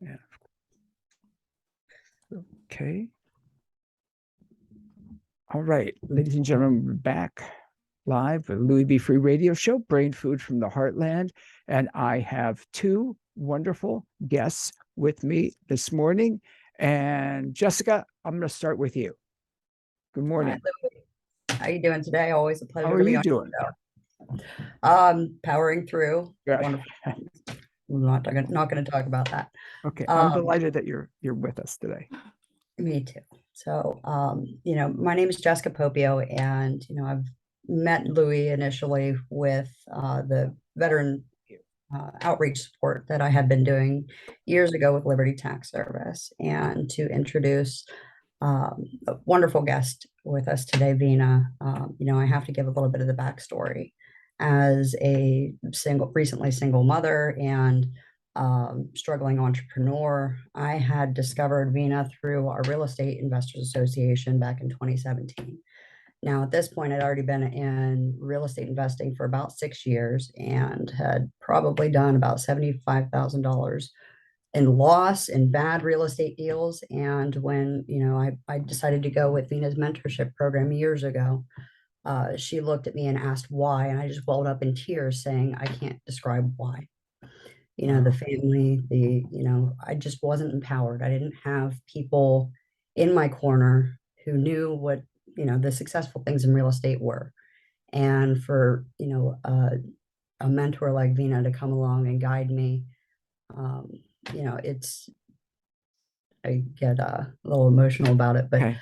Yeah. Okay. All right, ladies and gentlemen, we're back live with Louis B. Free Radio Show, Brain Food from the Heartland. And I have two wonderful guests with me this morning. And Jessica, I'm going to start with you. Good morning. Hi, how you doing today? Always a pleasure How are to be you on doing? your show. Powering through. Yeah. Wonderful. I'm not going to talk about that. Okay, I'm delighted that you're with us today. Me too. So, my name is Jessica Popio, and I've met Louis initially with the veteran outreach support that I had been doing years ago with Liberty Tax Service, and to introduce a wonderful guest with us today, Vena. I have to give a little bit of the backstory. As a recently single mother and struggling entrepreneur, I had discovered Vena through our Real Estate Investors Association back in 2017. Now, at this point, I'd already been in real estate investing for about 6 years and had probably done about $75,000 in loss in bad real estate deals. And when, I decided to go with Vena's mentorship program years ago, she looked at me and asked why. And I just welled up in tears saying, I can't describe why. The family, I just wasn't empowered. I didn't have people in my corner who knew what, the successful things in real estate were. And for, a mentor like Vena to come along and guide me, I get a little emotional about it, but, Okay.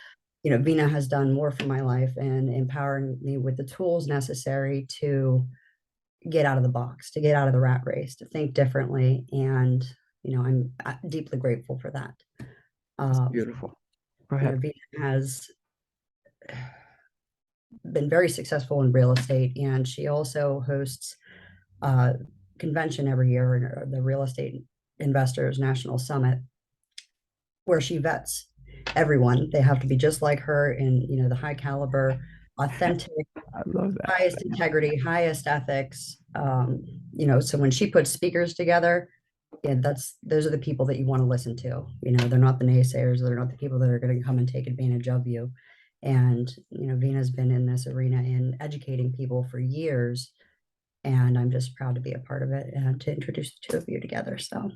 Vena has done more for my life and empowering me with the tools necessary to get out of the box, to get out of the rat race, to think differently. And, I'm deeply grateful for that. Beautiful. Go ahead. Vena has been very successful in real estate, and she also hosts a convention every year, the Real Estate Investors National Summit, where she vets everyone. They have to be just like her in, the high caliber, authentic, I love that. highest integrity, highest ethics. So when she puts speakers together, yeah, those are the people that you want to listen to. They're not the naysayers. They're not the people that are going to come and take advantage of you. And, Vena's been in this arena and educating people for years. And I'm just proud to be a part of it and to introduce the two of you together. So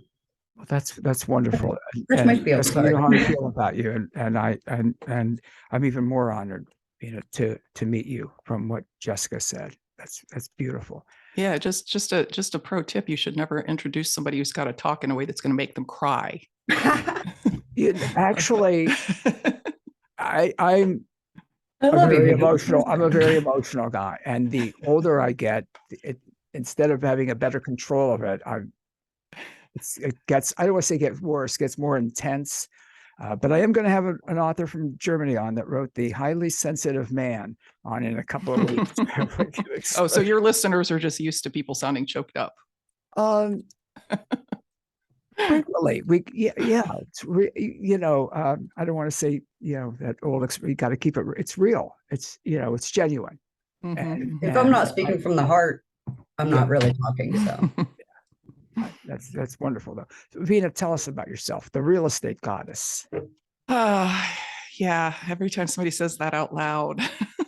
well, that's wonderful. That's my spiel. You know how I feel about you, and I'm even more honored, to meet you from what Jessica said. That's beautiful. Yeah, just a pro tip: you should never introduce somebody who's got to talk in a way that's going to make them cry. Actually, I'm a very emotional guy, and the older I get, instead of having a better control of it, it gets, I don't want to say get worse, gets more intense. But I am going to have an author from Germany on that wrote The Highly Sensitive Man on in a couple of weeks. Oh, so your listeners are just used to people sounding choked up. Frequently, it's I don't want to say, that old, you got to keep it, it's real. It's, it's genuine. If I'm not speaking from the heart, I'm not really talking. So that's wonderful though. So, Vena, tell us about yourself, the real estate goddess. Yeah. Every time somebody says that out loud,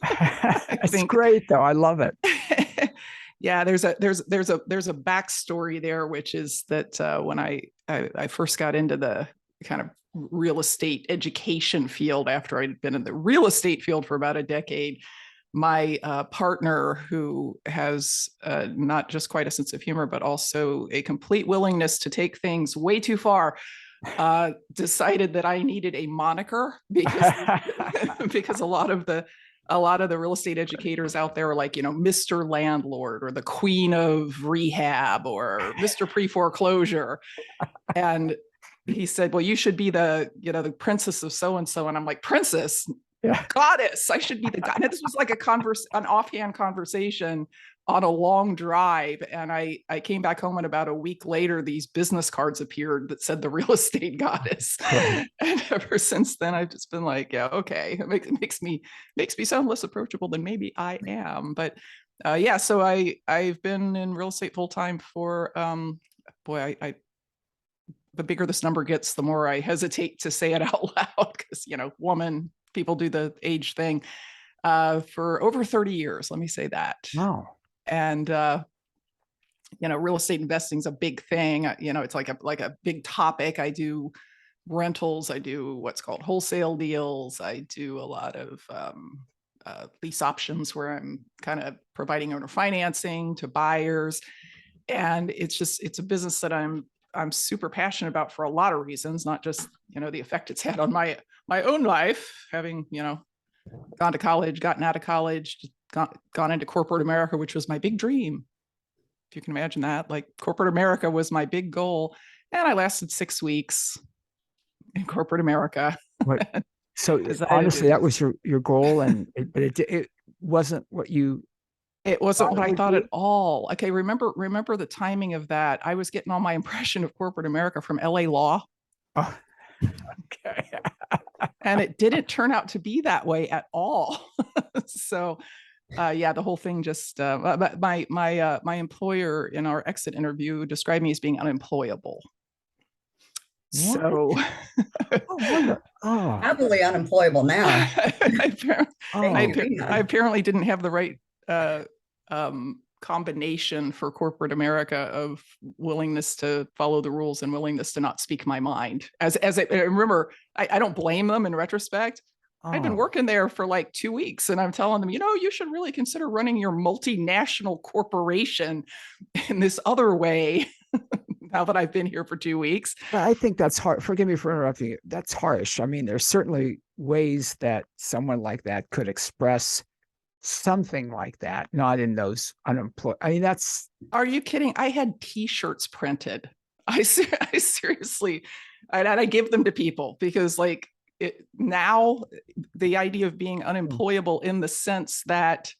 it's great though. I love it. Yeah, there's a backstory there, which is that when I first got into the kind of real estate education field after I'd been in the real estate field for about a decade, my partner, who has not just quite a sense of humor, but also a complete willingness to take things way too far, decided that I needed a moniker because a lot of the real estate educators out there are like, Mr. Landlord or the Queen of Rehab or Mr. Pre-foreclosure. And he said, well, you should be the princess of so-and-so. And I'm like, princess? Yeah. Goddess, I should be the goddess. This was like an offhand conversation on a long drive. And I came back home, and about a week later, these business cards appeared that said the real estate goddess. Right. And ever since then, I've just been like, yeah, okay. It makes me sound less approachable than maybe I am. But so I've been in real estate full time for, the bigger this number gets, the more I hesitate to say it out loud because, woman, people do the age thing. For over 30 years, let me say that. Wow. And, real estate investing is a big thing. It's like a big topic. I do rentals. I do what's called wholesale deals. I do a lot of lease options where I'm kind of providing owner financing to buyers. And it's a business that I'm super passionate about for a lot of reasons, not just, the effect it's had on my own life, having, gone to college, gotten out of college, gone into corporate America, which was my big dream. If you can imagine that, like corporate America was my big goal. And I lasted 6 weeks in corporate America. So honestly, that was your goal, but it wasn't what you. It wasn't what I thought at all. Okay, remember the timing of that. I was getting all my impression of corporate America from LA Law. Oh, okay. And it didn't turn out to be that way at all. So, the whole thing just. But my employer in our exit interview described me as being unemployable. So, happily unemployable now. I apparently didn't have the right combination for corporate America of willingness to follow the rules and willingness to not speak my mind. As I remember, I don't blame them in retrospect. I've been working there for like 2 weeks and I'm telling them, you should really consider running your multinational corporation in this other way. Now that I've been here for 2 weeks. I think that's hard. Forgive me for interrupting you. That's harsh. I mean, there's certainly ways that someone like that could express something like that, not in those unemployed. I mean, that's. Are you kidding? I had T-shirts printed. I seriously, and I give them to people because now the idea of being unemployable in the sense that,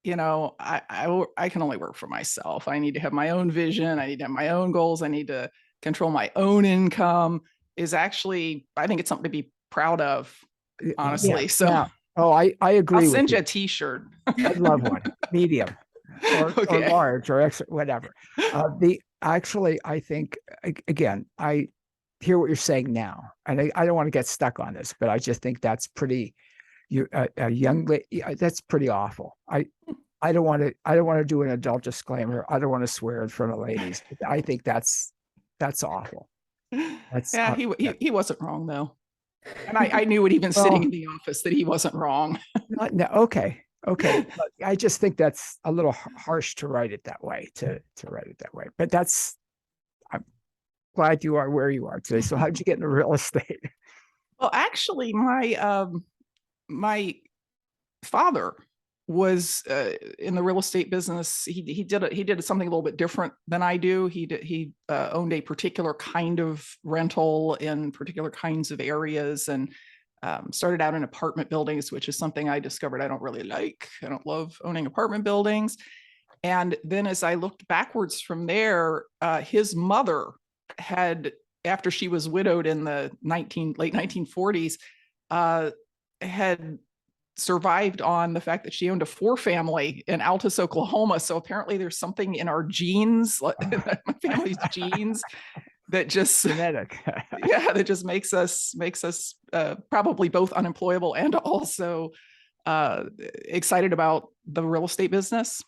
I can only work for myself. I need to have my own vision. I need to have my own goals. I need to control my own income is actually, I think it's something to be proud of, honestly. Yeah, so yeah. Oh, I agree. I'll send you a T-shirt. I'd love one, medium or large or extra, whatever. I think, again, I hear what you're saying now, and I don't want to get stuck on this, but I just think that's pretty. A young lady, that's pretty awful. I don't want to do an adult disclaimer. I don't want to swear in front of ladies. I think that's awful. He wasn't wrong though. And I knew it even sitting in the office that he wasn't wrong. No, okay. But I just think that's a little harsh to write it that way, to write it that way. But I'm glad you are where you are today. So how'd you get into real estate? Well, actually, my father was in the real estate business. He did something a little bit different than I do. He owned a particular kind of rental in particular kinds of areas, and started out in apartment buildings, which is something I discovered I don't really like. I don't love owning apartment buildings. And then as I looked backwards from there, his mother had, after she was widowed in the late 1940s, had survived on the fact that she owned a 4-family in Altus, Oklahoma. So apparently there's something in our genes, my family's genes, that just genetic. that just makes us probably both unemployable and also excited about the real estate business.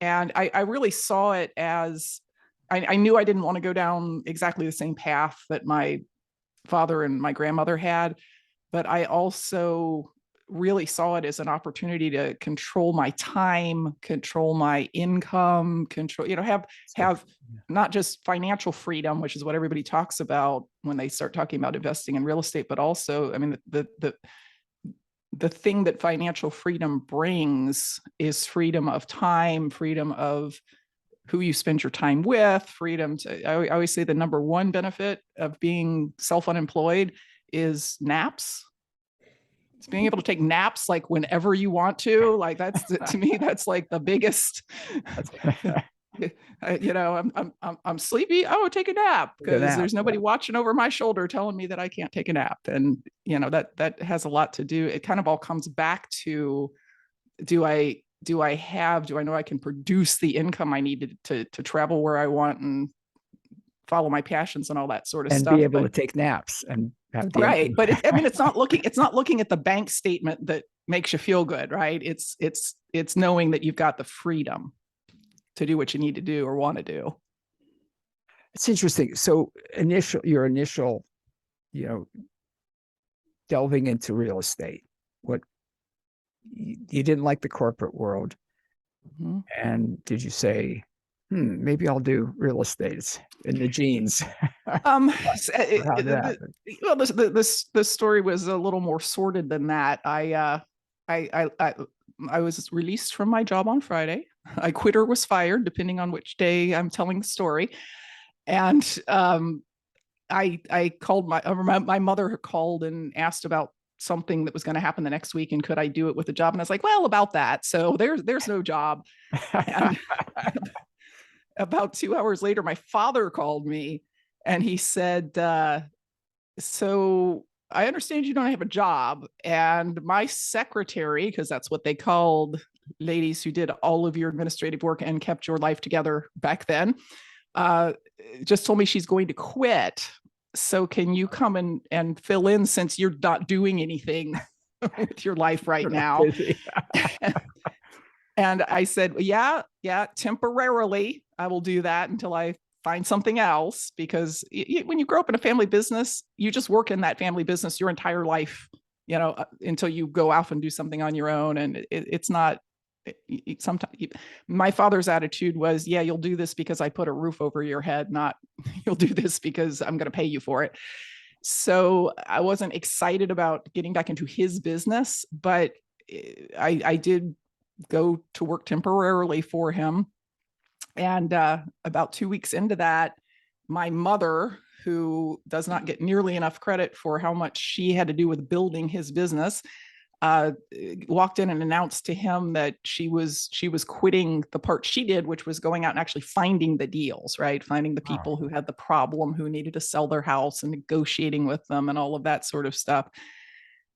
And I really saw it as, I knew I didn't want to go down exactly the same path that my father and my grandmother had, but I also really saw it as an opportunity to control my time, control my income, have not just financial freedom, which is what everybody talks about when they start talking about investing in real estate, but also, I mean, the thing that financial freedom brings is freedom of time, freedom of who you spend your time with, freedom to, I always say the number one benefit of being self-unemployed is naps. It's being able to take naps like whenever you want to. Like that's, to me, that's like the biggest. I'm sleepy. Oh, take a nap, because there's nobody watching over my shoulder telling me that I can't take a nap. And that has a lot to do. It kind of all comes back to, do I know I can produce the income I needed to travel where I want and follow my passions and all that sort of and stuff. be able to take naps and have the Right. But I mean, it's not looking at the bank statement that makes you feel good, right? It's knowing that you've got the freedom to do what you need to do or want to do. It's interesting. So your initial, delving into real estate, what you didn't like the corporate world. Mm-hmm. And did you say, maybe I'll do real estate? It's in the genes. Well, this story was a little more sordid than that. I was released from my job on Friday. I quit or was fired, depending on which day I'm telling the story. And I called my mother called and asked about something that was going to happen the next week, and could I do it with a job? And I was like, well, about that. So there's no job. And about 2 hours later, my father called me and he said, so I understand you don't have a job. And my secretary, because that's what they called ladies who did all of your administrative work and kept your life together back then, just told me she's going to quit. So can you come and fill in, since you're not doing anything with your life right now? And I said, yeah, temporarily, I will do that until I find something else. Because when you grow up in a family business, you just work in that family business your entire life, until you go off and do something on your own. And it's not, sometimes my father's attitude was, yeah, you'll do this because I put a roof over your head, not you'll do this because I'm going to pay you for it. So I wasn't excited about getting back into his business, but I did go to work temporarily for him. And about 2 weeks into that, my mother, who does not get nearly enough credit for how much she had to do with building his business, walked in and announced to him that she was quitting the part she did, which was going out and actually finding the deals, right? Finding the people who had the problem, who needed to sell their house, and negotiating with them and all of that sort of stuff.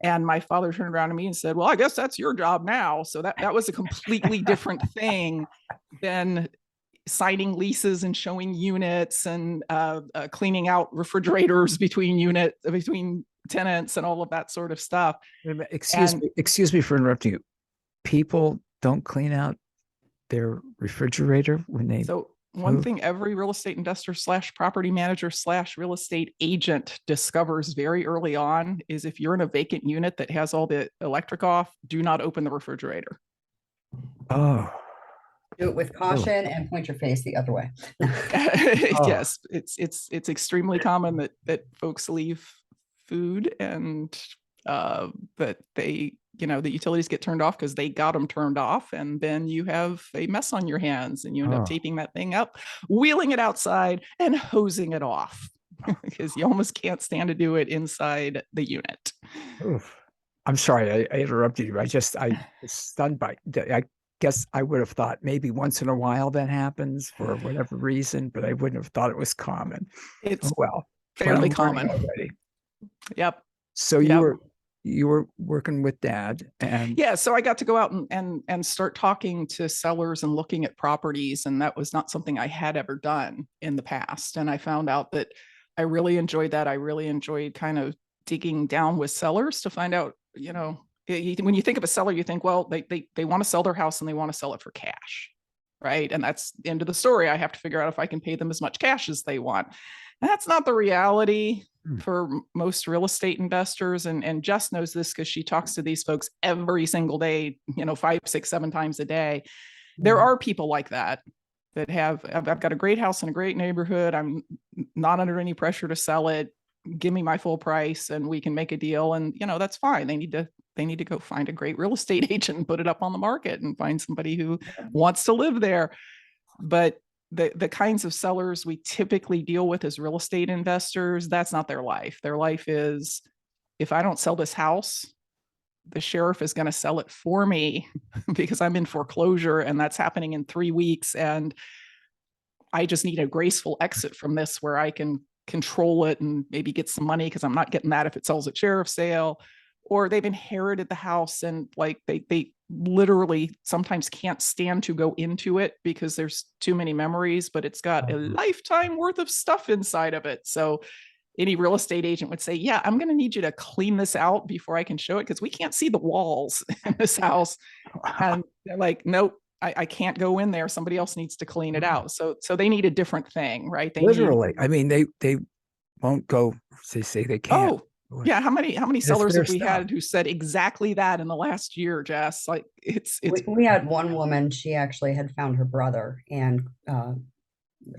And my father turned around to me and said, well, I guess that's your job now. So that was a completely different thing than signing leases and showing units and cleaning out refrigerators between tenants and all of that sort of stuff. Excuse me for interrupting you. People don't clean out their refrigerator when they one thing every real estate investor / property manager / real estate agent discovers very early on is, if you're in a vacant unit that has all the electric off, do not open the refrigerator. Oh. Do it with caution and point your face the other way. Yes, it's extremely common that folks leave food and that they, the utilities get turned off because they got them turned off, and then you have a mess on your hands, and you end up taping that thing up, wheeling it outside, and hosing it off because you almost can't stand to do it inside the unit. Oof. I'm sorry, I interrupted you. I was stunned by. I guess I would have thought maybe once in a while that happens for whatever reason, but I wouldn't have thought it was common. It's fairly common already. Yep. So you were working with Dad, and so I got to go out and start talking to sellers and looking at properties, and that was not something I had ever done in the past. And I found out that I really enjoyed that. I really enjoyed kind of digging down with sellers to find out, when you think of a seller, you think, well, they want to sell their house and they want to sell it for cash, right? And that's the end of the story. I have to figure out if I can pay them as much cash as they want. And that's not the reality for most real estate investors. And Jess knows this because she talks to these folks every single day, 5, 6, 7 times a day. There are people like that I've got a great house in a great neighborhood. I'm not under any pressure to sell it. Give me my full price and we can make a deal. And, that's fine. They need to go find a great real estate agent and put it up on the market and find somebody who wants to live there. But the kinds of sellers we typically deal with as real estate investors, that's not their life. Their life is, if I don't sell this house, the sheriff is going to sell it for me because I'm in foreclosure and that's happening in 3 weeks. And I just need a graceful exit from this where I can control it and maybe get some money, because I'm not getting that if it sells at sheriff's sale. Or they've inherited the house and like they literally sometimes can't stand to go into it because there's too many memories, but it's got a lifetime worth of stuff inside of it. So any real estate agent would say, yeah, I'm going to need you to clean this out before I can show it, because we can't see the walls in this house. And they're like, nope, I can't go in there. Somebody else needs to clean it out. So they need a different thing, right? They Literally. I mean, they won't go, they say they can't. Oh, yeah. How many sellers their have we stuff. had who said exactly that in the last year, Jess? Like it's We had one woman, she actually had found her brother and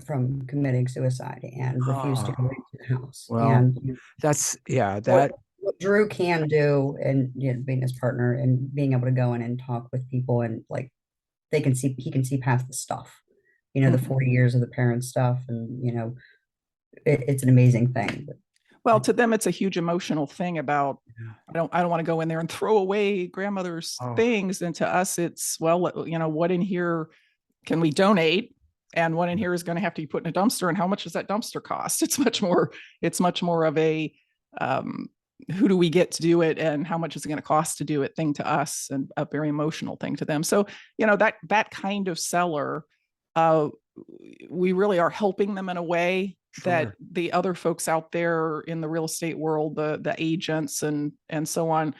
from committing suicide and refused to go into the house. Well, and that's, yeah, what Drew can do, and being his partner and being able to go in and talk with people, and like he can see past the stuff, the 40 years of the parent stuff, and it's an amazing thing. Well, to them, it's a huge emotional thing about, I don't want to go in there and throw away grandmother's things. And to us, it's, well, what in here can we donate? And what in here is going to have to be put in a dumpster, and how much does that dumpster cost? It's much more of a, who do we get to do it, and how much is it going to cost to do it thing to us, and a very emotional thing to them. So, that kind of seller, we really are helping them in a way that the other folks out there in the real estate world, the agents and so on,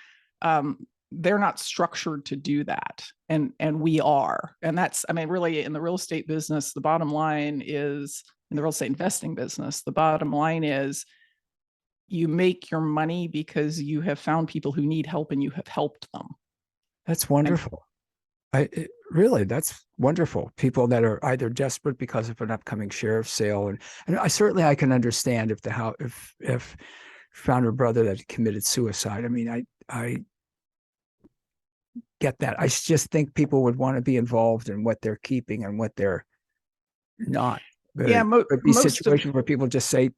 they're not structured to do that. And we are. And that's, I mean, really in the real estate business, the bottom line is, in the real estate investing business, the bottom line is you make your money because you have found people who need help and you have helped them. That's wonderful. Really, that's wonderful. People that are either desperate because of an upcoming sheriff's sale, and I can understand if found her brother that committed suicide. I mean, I get that. I just think people would want to be involved in what they're keeping and what they're not. But yeah, these situations where people just say,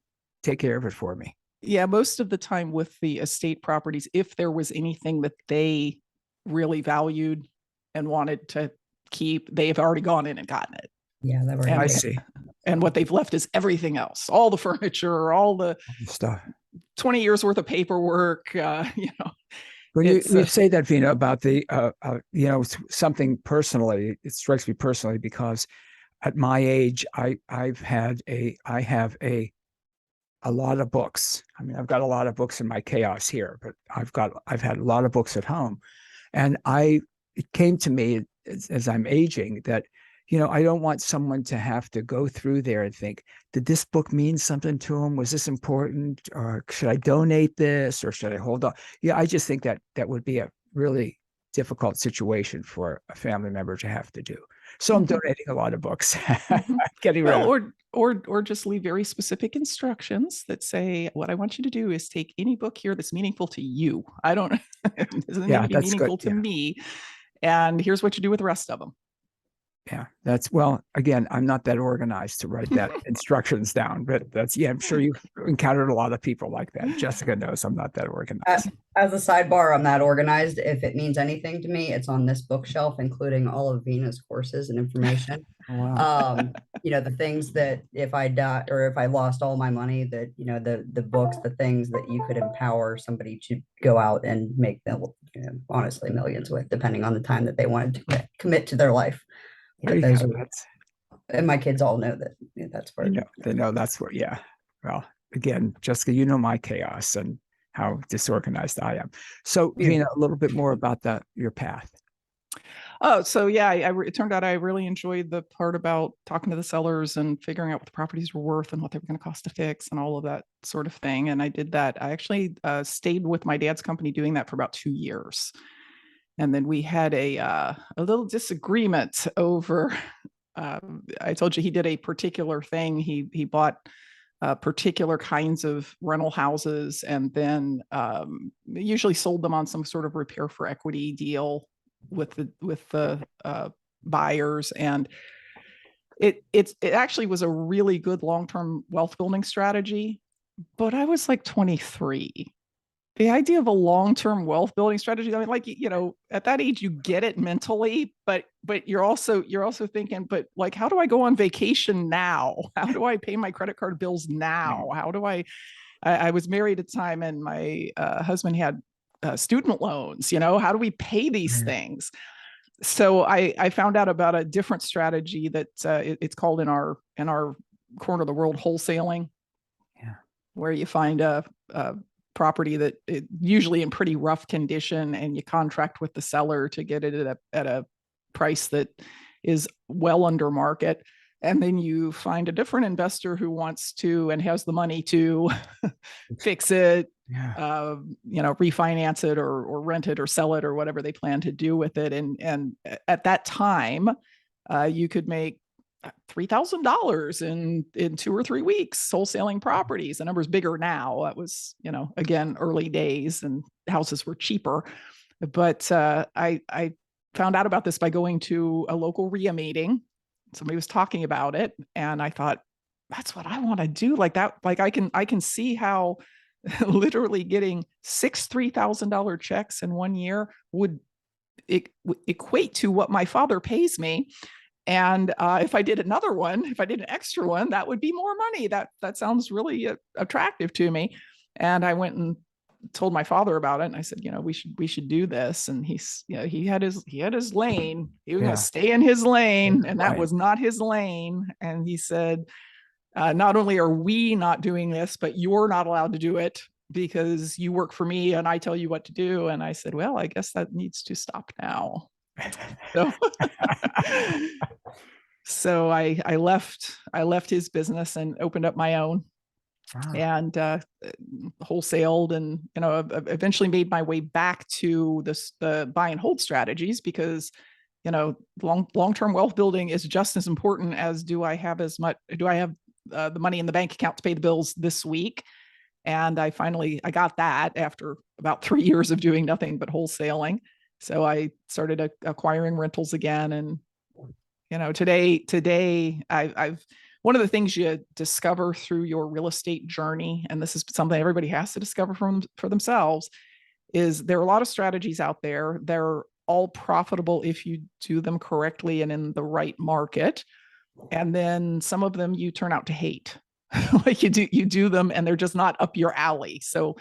"Take care of it for me." Yeah, most of the time with the estate properties, if there was anything that they really valued and wanted to keep, they've already gone in and gotten it. Yeah, that were. I see. And what they've left is everything else, all the furniture, all the stuff, 20 years worth of paperwork. When you say that, Vena, about the something personally, it strikes me personally because at my age, I have a lot of books. I mean, I've got a lot of books in my chaos here, but I've had a lot of books at home, and it came to me as I'm aging that, I don't want someone to have to go through there and think, did this book mean something to them? Was this important? Or should I donate this, or should I hold on? Yeah, I just think that would be a really difficult situation for a family member to have to do. So I'm donating a lot of books. Getting rid or just leave very specific instructions that say, what I want you to do is take any book here that's meaningful to you. I don't it doesn't need to be meaningful to me. And here's what you do with the rest of them. Yeah, again, I'm not that organized to write that instructions down, but I'm sure you've encountered a lot of people like that. Jessica knows I'm not that organized. As a sidebar, I'm that organized. If it means anything to me, it's on this bookshelf, including all of Vena's courses and information. Wow. The things that if I die or if I lost all my money, that, the books, the things that you could empower somebody to go out and make them, honestly, millions with, depending on the time that they wanted to commit to their life. And my kids all know that that's where they know that's where. Yeah. Well, again, Jessica, my chaos and how disorganized I am. So, Vena, a little bit more about your path. Oh, so yeah, it turned out I really enjoyed the part about talking to the sellers and figuring out what the properties were worth and what they were going to cost to fix and all of that sort of thing. And I did that. I actually stayed with my dad's company doing that for about 2 years. And then we had a little disagreement over, I told you he did a particular thing. He bought particular kinds of rental houses and then usually sold them on some sort of repair for equity deal with the buyers. And it actually was a really good long-term wealth building strategy. But I was like 23. The idea of a long-term wealth building strategy, I mean, at that age, you get it mentally, but you're also thinking, but like, how do I go on vacation now? How do I pay my credit card bills now? How do I was married at the time and my husband had student loans, how do we pay these things? So I found out about a different strategy that it's called in our corner of the world wholesaling. Yeah. Where you find a property that usually in pretty rough condition, and you contract with the seller to get it at a price that is well under market. And then you find a different investor who wants to and has the money to fix it, Yeah. refinance it or rent it or sell it or whatever they plan to do with it. And at that time, you could make $3,000 in 2 or 3 weeks wholesaling properties. The number's bigger now. That was, again, early days and houses were cheaper. But I found out about this by going to a local RIA meeting. Somebody was talking about it, and I thought, that's what I want to do. Like that, like I can see how literally getting 6 $3,000 checks in 1 year would equate to what my father pays me. And if I did another one, if I did an extra one, that would be more money. That sounds really attractive to me. And I went and told my father about it. And I said, we should do this. And he had his lane. He was going to stay in his lane, and that was not his lane. And he said, not only are we not doing this, but you're not allowed to do it because you work for me and I tell you what to do. And I said, well, I guess that needs to stop now. So, so I left his business and opened up my own. Wow. And wholesaled, and eventually made my way back to the buy and hold strategies, because long-term wealth building is just as important as do I have the money in the bank account to pay the bills this week. And I got that after about 3 years of doing nothing but wholesaling. So I started acquiring rentals again. And, today I've one of the things you discover through your real estate journey, and this is something everybody has to discover for themselves, is there are a lot of strategies out there. They're all profitable if you do them correctly and in the right market. And then some of them you turn out to hate. Like you do them and they're just not up your alley. So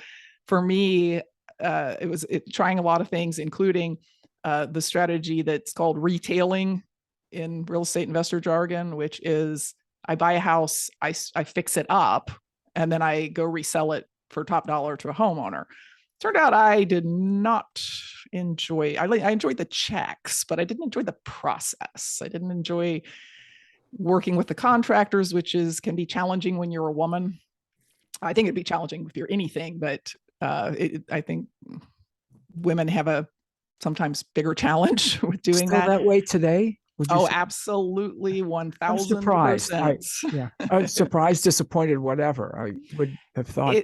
for me, it was trying a lot of things, including the strategy that's called retailing in real estate investor jargon, which is I buy a house, I fix it up, and then I go resell it for top dollar to a homeowner. Turned out I did not enjoy, I enjoyed the checks, but I didn't enjoy the process. I didn't enjoy working with the contractors, which can be challenging when you're a woman. I think it'd be challenging if you're anything, but I think women have a sometimes bigger challenge with doing Still that way today? Oh, absolutely, 1,000%. I'm surprised. I'm surprised, disappointed, whatever. I would have thought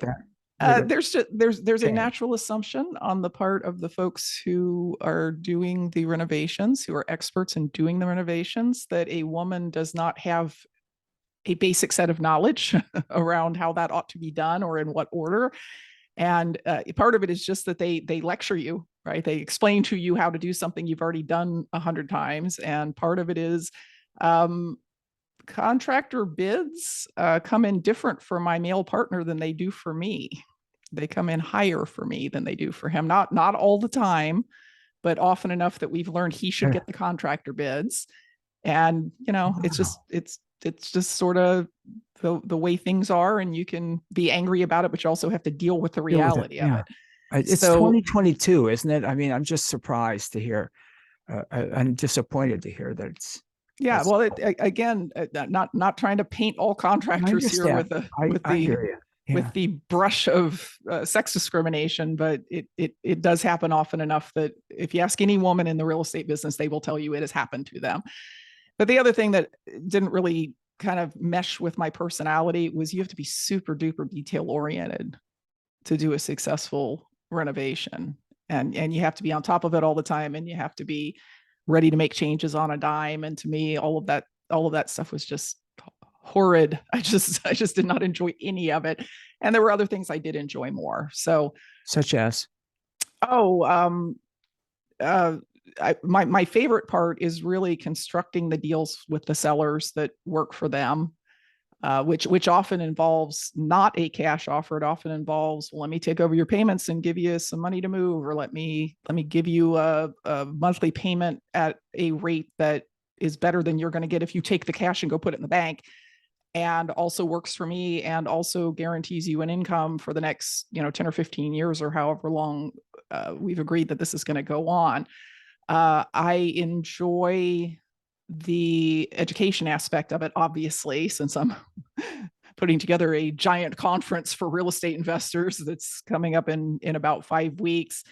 that. There's a natural assumption on the part of the folks who are doing the renovations, who are experts in doing the renovations, that a woman does not have a basic set of knowledge around how that ought to be done or in what order. And part of it is just that they lecture you, right? They explain to you how to do something you've already done 100 times. And part of it is contractor bids come in different for my male partner than they do for me. They come in higher for me than they do for him. Not all the time, but often enough that we've learned he should get the contractor bids. And, it's just sort of the way things are, and you can be angry about it, but you also have to deal with the reality of it. It's 2022, isn't it? I mean, I'm just surprised to hear, I'm disappointed to hear that it's. Yeah, well, again, not trying to paint all contractors here with the brush of sex discrimination, but it does happen often enough that if you ask any woman in the real estate business, they will tell you it has happened to them. But the other thing that didn't really kind of mesh with my personality was you have to be super duper detail oriented to do a successful renovation, and you have to be on top of it all the time, and you have to be ready to make changes on a dime. And to me, all of that stuff was just horrid. I just did not enjoy any of it. And there were other things I did enjoy more. So, such as, my favorite part is really constructing the deals with the sellers that work for them. which often involves not a cash offer. It often involves, well, let me take over your payments and give you some money to move, or let me give you a monthly payment at a rate that is better than you're going to get if you take the cash and go put it in the bank, and also works for me and also guarantees you an income for the next 10 or 15 years or however long we've agreed that this is going to go on. I enjoy the education aspect of it, obviously, since I'm putting together a giant conference for real estate investors that's coming up in about 5 weeks.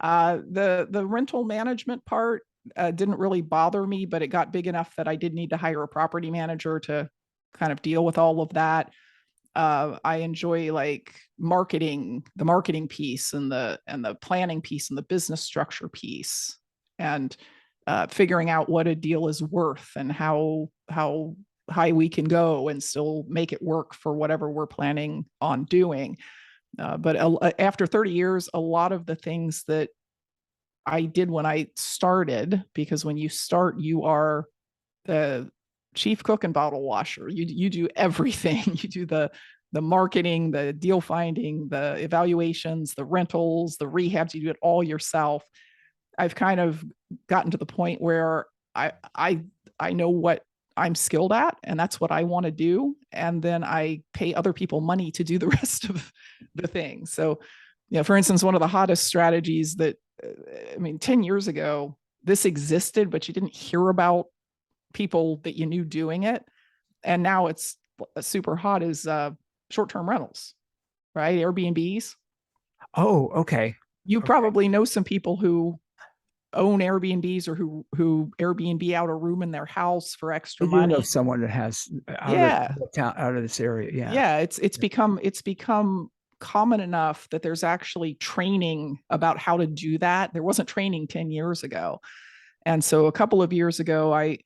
The rental management part didn't really bother me, but it got big enough that I did need to hire a property manager to kind of deal with all of that. I enjoy like the marketing piece and the planning piece and the business structure piece, and figuring out what a deal is worth and how high we can go and still make it work for whatever we're planning on doing. But after 30 years, a lot of the things that I did when I started, because when you start, you are the chief cook and bottle washer. You do everything. You do the marketing, the deal finding, the evaluations, the rentals, the rehabs. You do it all yourself. I've kind of gotten to the point where I know what I'm skilled at, and that's what I want to do. And then I pay other people money to do the rest of the things. So, for instance, one of the hottest strategies that, 10 years ago, this existed, but you didn't hear about people that you knew doing it. And now it's super hot is short-term rentals, right? Airbnbs. Oh, okay. You probably know some people who own Airbnbs or who Airbnb out a room in their house for extra I do money. know someone that has out of this area. Yeah. Yeah. It's become common enough that there's actually training about how to do that. There wasn't training 10 years ago. And so a couple of years ago, I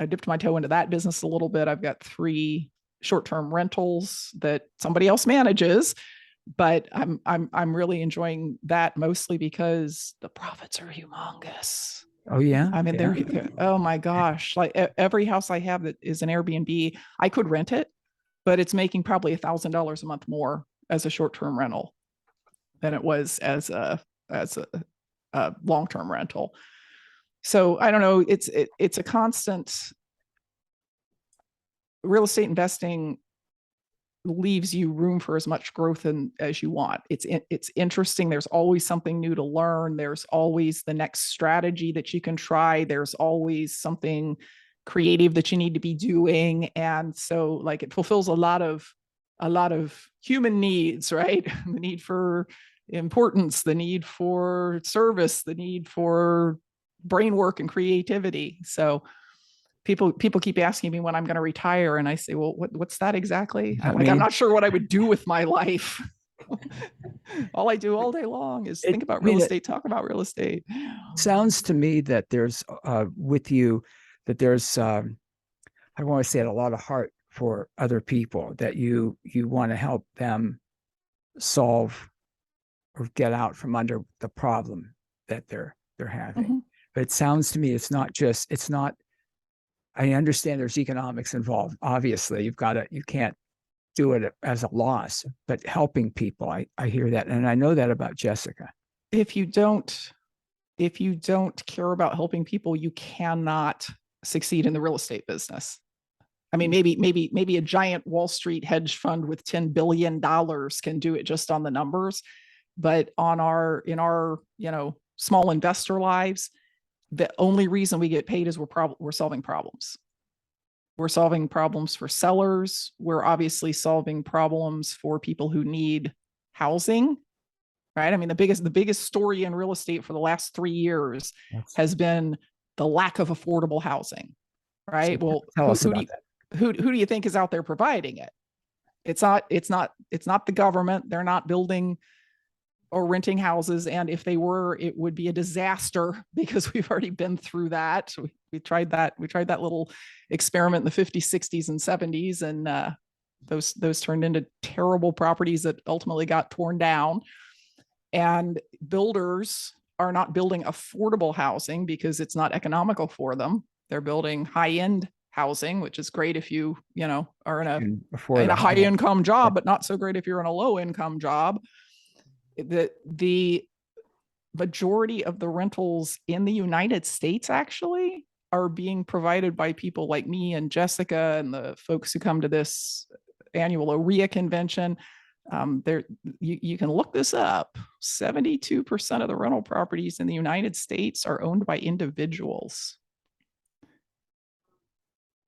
dipped my toe into that business a little bit. I've got 3 short-term rentals that somebody else manages, but I'm really enjoying that mostly because the profits are humongous. Oh yeah. They're oh my gosh, like every house I have that is an Airbnb, I could rent it, but it's making probably $1,000 a month more as a short-term rental than it was as a long-term rental. So I don't know, it's a constant. Real estate investing leaves you room for as much growth as you want. It's interesting. There's always something new to learn. There's always the next strategy that you can try. There's always something creative that you need to be doing. And so like it fulfills a lot of human needs, right? The need for importance, the need for service, the need for brain work and creativity. So people keep asking me when I'm going to retire, and I say, well, what's that exactly? I'm not sure what I would do with my life. All I do all day long is think about real estate, talk about real estate. Sounds to me that there's with you that there's I want to say it, a lot of heart for other people, that you want to help them solve or get out from under the problem that they're having. Mm-hmm. But it sounds to me it's not. I understand there's economics involved. Obviously, you can't do it as a loss, but helping people, I hear that. And I know that about Jessica. If you don't care about helping people, you cannot succeed in the real estate business. Maybe a giant Wall Street hedge fund with $10 billion can do it just on the numbers. But in our small investor lives, the only reason we get paid is we're solving problems. We're solving problems for sellers. We're obviously solving problems for people who need housing, right? The biggest story in real estate for the last 3 years has been the lack of affordable housing, right? So tell us about that. Who do you think is out there providing it? It's not the government. They're not building or renting houses. And if they were, it would be a disaster because we've already been through that. We tried that little experiment in the 50s, 60s, and 70s. And those turned into terrible properties that ultimately got torn down. And builders are not building affordable housing because it's not economical for them. They're building high-end housing, which is great if you are in And a high income job, but not so great if you're in a low income job. The majority of the rentals in the United States actually are being provided by people like me and Jessica and the folks who come to this annual OREA convention. You can look this up. 72% of the rental properties in the United States are owned by individuals.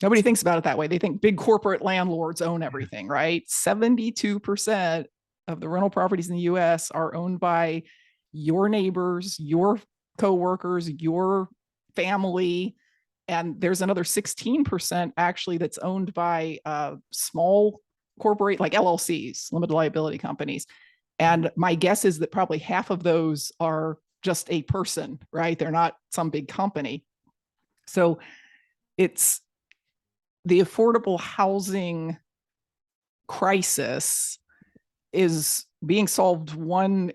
Nobody thinks about it that way. They think big corporate landlords own everything, right? 72% of the rental properties in the US are owned by your neighbors, your coworkers, your family. And there's another 16% actually that's owned by small corporate, like LLCs, limited liability companies. And my guess is that probably half of those are just a person, right? They're not some big company. So it's the affordable housing crisis is being solved one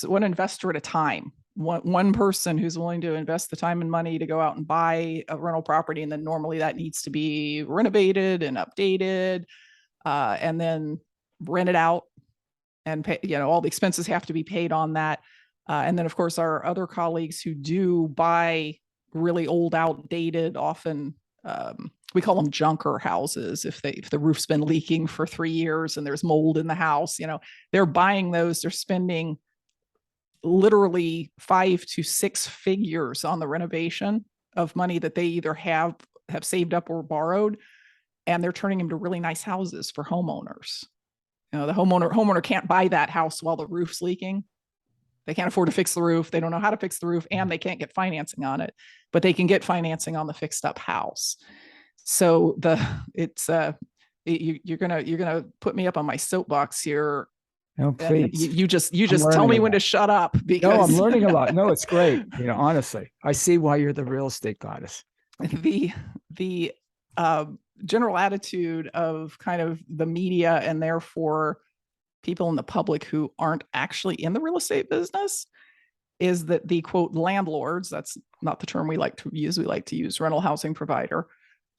investor at a time. One person who's willing to invest the time and money to go out and buy a rental property, and then normally that needs to be renovated and updated, and then rent it out, and pay, all the expenses have to be paid on that. And then of course our other colleagues who do buy really old, outdated, often we call them junker houses. If the roof's been leaking for 3 years and there's mold in the house, they're buying those. They're spending literally 5 to 6 figures on the renovation of money that they either have saved up or borrowed, and they're turning them into really nice houses for homeowners. The homeowner can't buy that house while the roof's leaking. They can't afford to fix the roof. They don't know how to fix the roof, and they can't get financing on it, but they can get financing on the fixed up house. So you're gonna put me up on my soapbox here. No, please. You just tell me when to shut up, because no, I'm learning a lot. No, it's great. Honestly, I see why you're the real estate goddess. The general attitude of kind of the media, and therefore people in the public who aren't actually in the real estate business, is that the quote landlords, that's not the term we like to use. We like to use rental housing provider,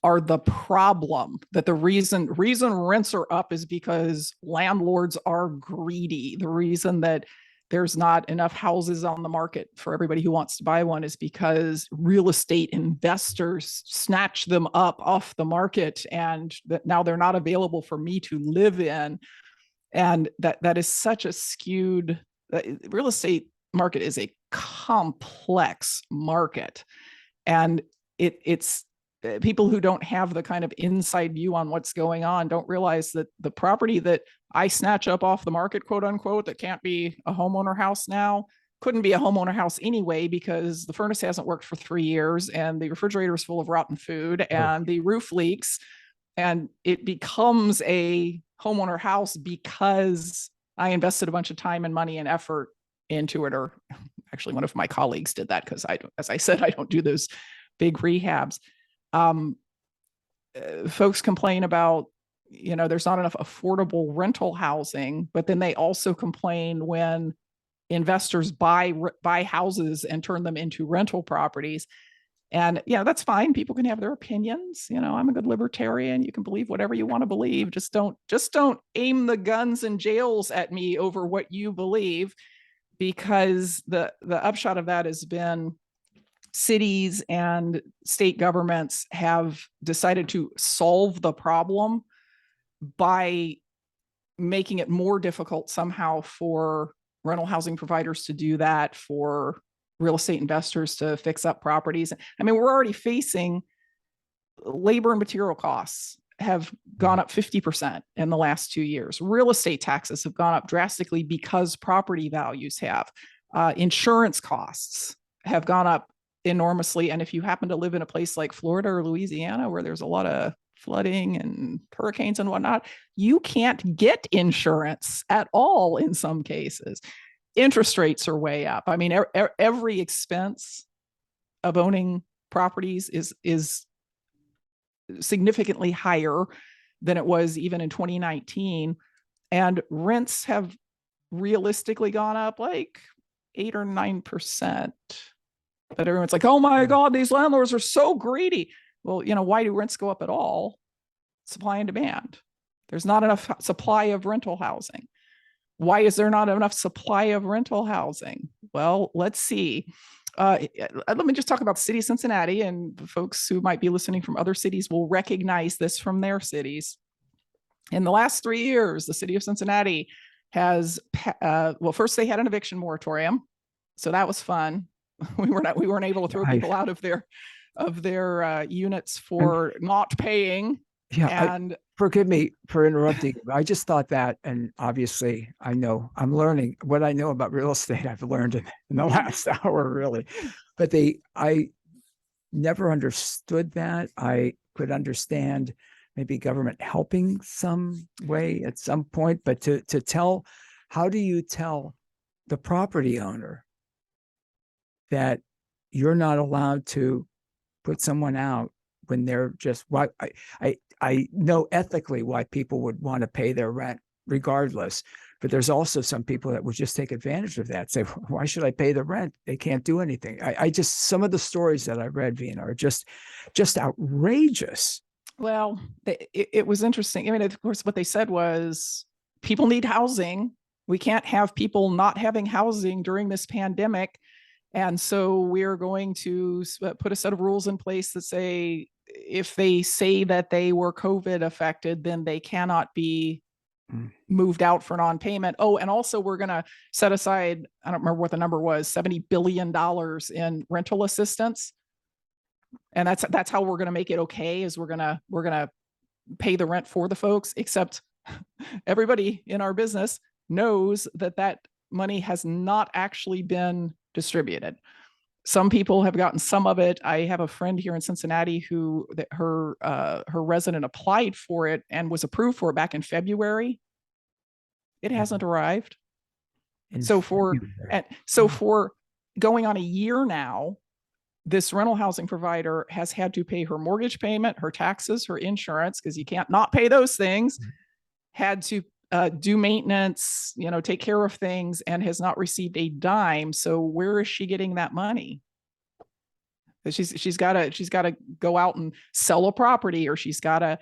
are the problem. That the reason rents are up is because landlords are greedy. The reason that there's not enough houses on the market for everybody who wants to buy one is because real estate investors snatch them up off the market, and that now they're not available for me to live in. And that is such a skewed, real estate market is a complex market. And it's people who don't have the kind of inside view on what's going on don't realize that the property that I snatch up off the market, quote unquote, that can't be a homeowner house now, couldn't be a homeowner house anyway, because the furnace hasn't worked for 3 years, and the refrigerator is full of rotten food, and the roof leaks, and it becomes a homeowner house because I invested a bunch of time and money and effort into it. Or actually one of my colleagues did that, because as I said, I don't do those big rehabs. Folks complain about, there's not enough affordable rental housing, but then they also complain when investors buy houses and turn them into rental properties. And that's fine. People can have their opinions. I'm a good libertarian. You can believe whatever you want to believe. Just don't aim the guns and jails at me over what you believe, because the upshot of that has been cities and state governments have decided to solve the problem by making it more difficult somehow for rental housing providers to do that, for real estate investors to fix up properties. I mean, we're already facing labor and material costs have gone up 50% in the last 2 years. Real estate taxes have gone up drastically because property values have. Insurance costs have gone up enormously. And if you happen to live in a place like Florida or Louisiana, where there's a lot of flooding and hurricanes and whatnot, you can't get insurance at all in some cases. Interest rates are way up. I mean, every expense of owning properties is significantly higher than it was even in 2019. And rents have realistically gone up like 8 or 9%. But everyone's like, oh my God, these landlords are so greedy. Well, why do rents go up at all? Supply and demand. There's not enough supply of rental housing. Why is there not enough supply of rental housing? Well, let's see. Let me just talk about the city of Cincinnati, and folks who might be listening from other cities will recognize this from their cities. In the last 3 years, the city of Cincinnati has, well, first they had an eviction moratorium. So that was fun. We weren't able to throw people out of their units for not paying. Yeah. Forgive me for interrupting. I just thought that, and obviously I'm learning what I know about real estate. I've learned in the last hour, really. But I never understood that. I could understand maybe government helping some way at some point, but how do you tell the property owner that you're not allowed to put someone out when they're just, why I know ethically why people would want to pay their rent regardless, but there's also some people that would just take advantage of that. Say, why should I pay the rent? They can't do anything. Some of the stories that I read, Vena, are just outrageous. Well, it was interesting. I mean, of course, what they said was people need housing. We can't have people not having housing during this pandemic. And so we're going to put a set of rules in place that say, if they say that they were COVID affected, then they cannot be moved out for non-payment. Oh, and also we're going to set aside, I don't remember what the number was, $70 billion in rental assistance. And that's how we're going to make it okay, is we're going to pay the rent for the folks, except everybody in our business knows that money has not actually been distributed. Some people have gotten some of it. I have a friend here in Cincinnati who her resident applied for it and was approved for it back in February. It hasn't arrived. So for going on a year now, this rental housing provider has had to pay her mortgage payment, her taxes, her insurance, because you can't not pay those things, had to do maintenance, take care of things, and has not received a dime. So where is she getting that money? She's got to go out and sell a property, or she's got to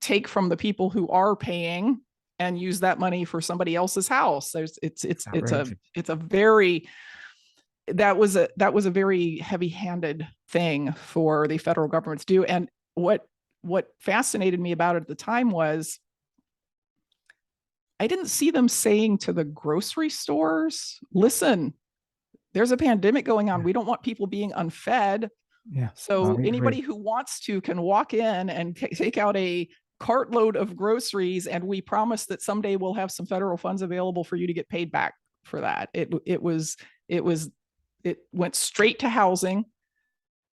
take from the people who are paying and use that money for somebody else's house. That was a very heavy-handed thing for the federal government to do. And what fascinated me about it at the time was I didn't see them saying to the grocery stores, listen, there's a pandemic going on. We don't want people being unfed. Yeah. So anybody who wants to can walk in and take out a cartload of groceries, and we promise that someday we'll have some federal funds available for you to get paid back for that. It went straight to housing,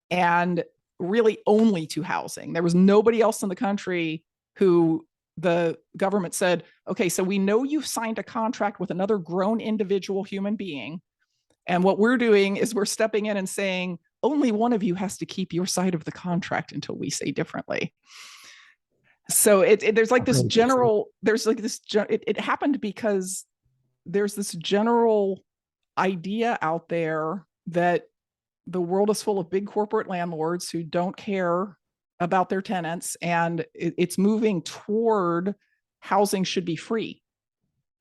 and really only to housing. There was nobody else in the country who the government said, okay, so we know you've signed a contract with another grown individual human being. And what we're doing is we're stepping in and saying, only one of you has to keep your side of the contract until we say differently. So there's like this general, it happened because there's this general idea out there that the world is full of big corporate landlords who don't care about their tenants, and it's moving toward housing should be free.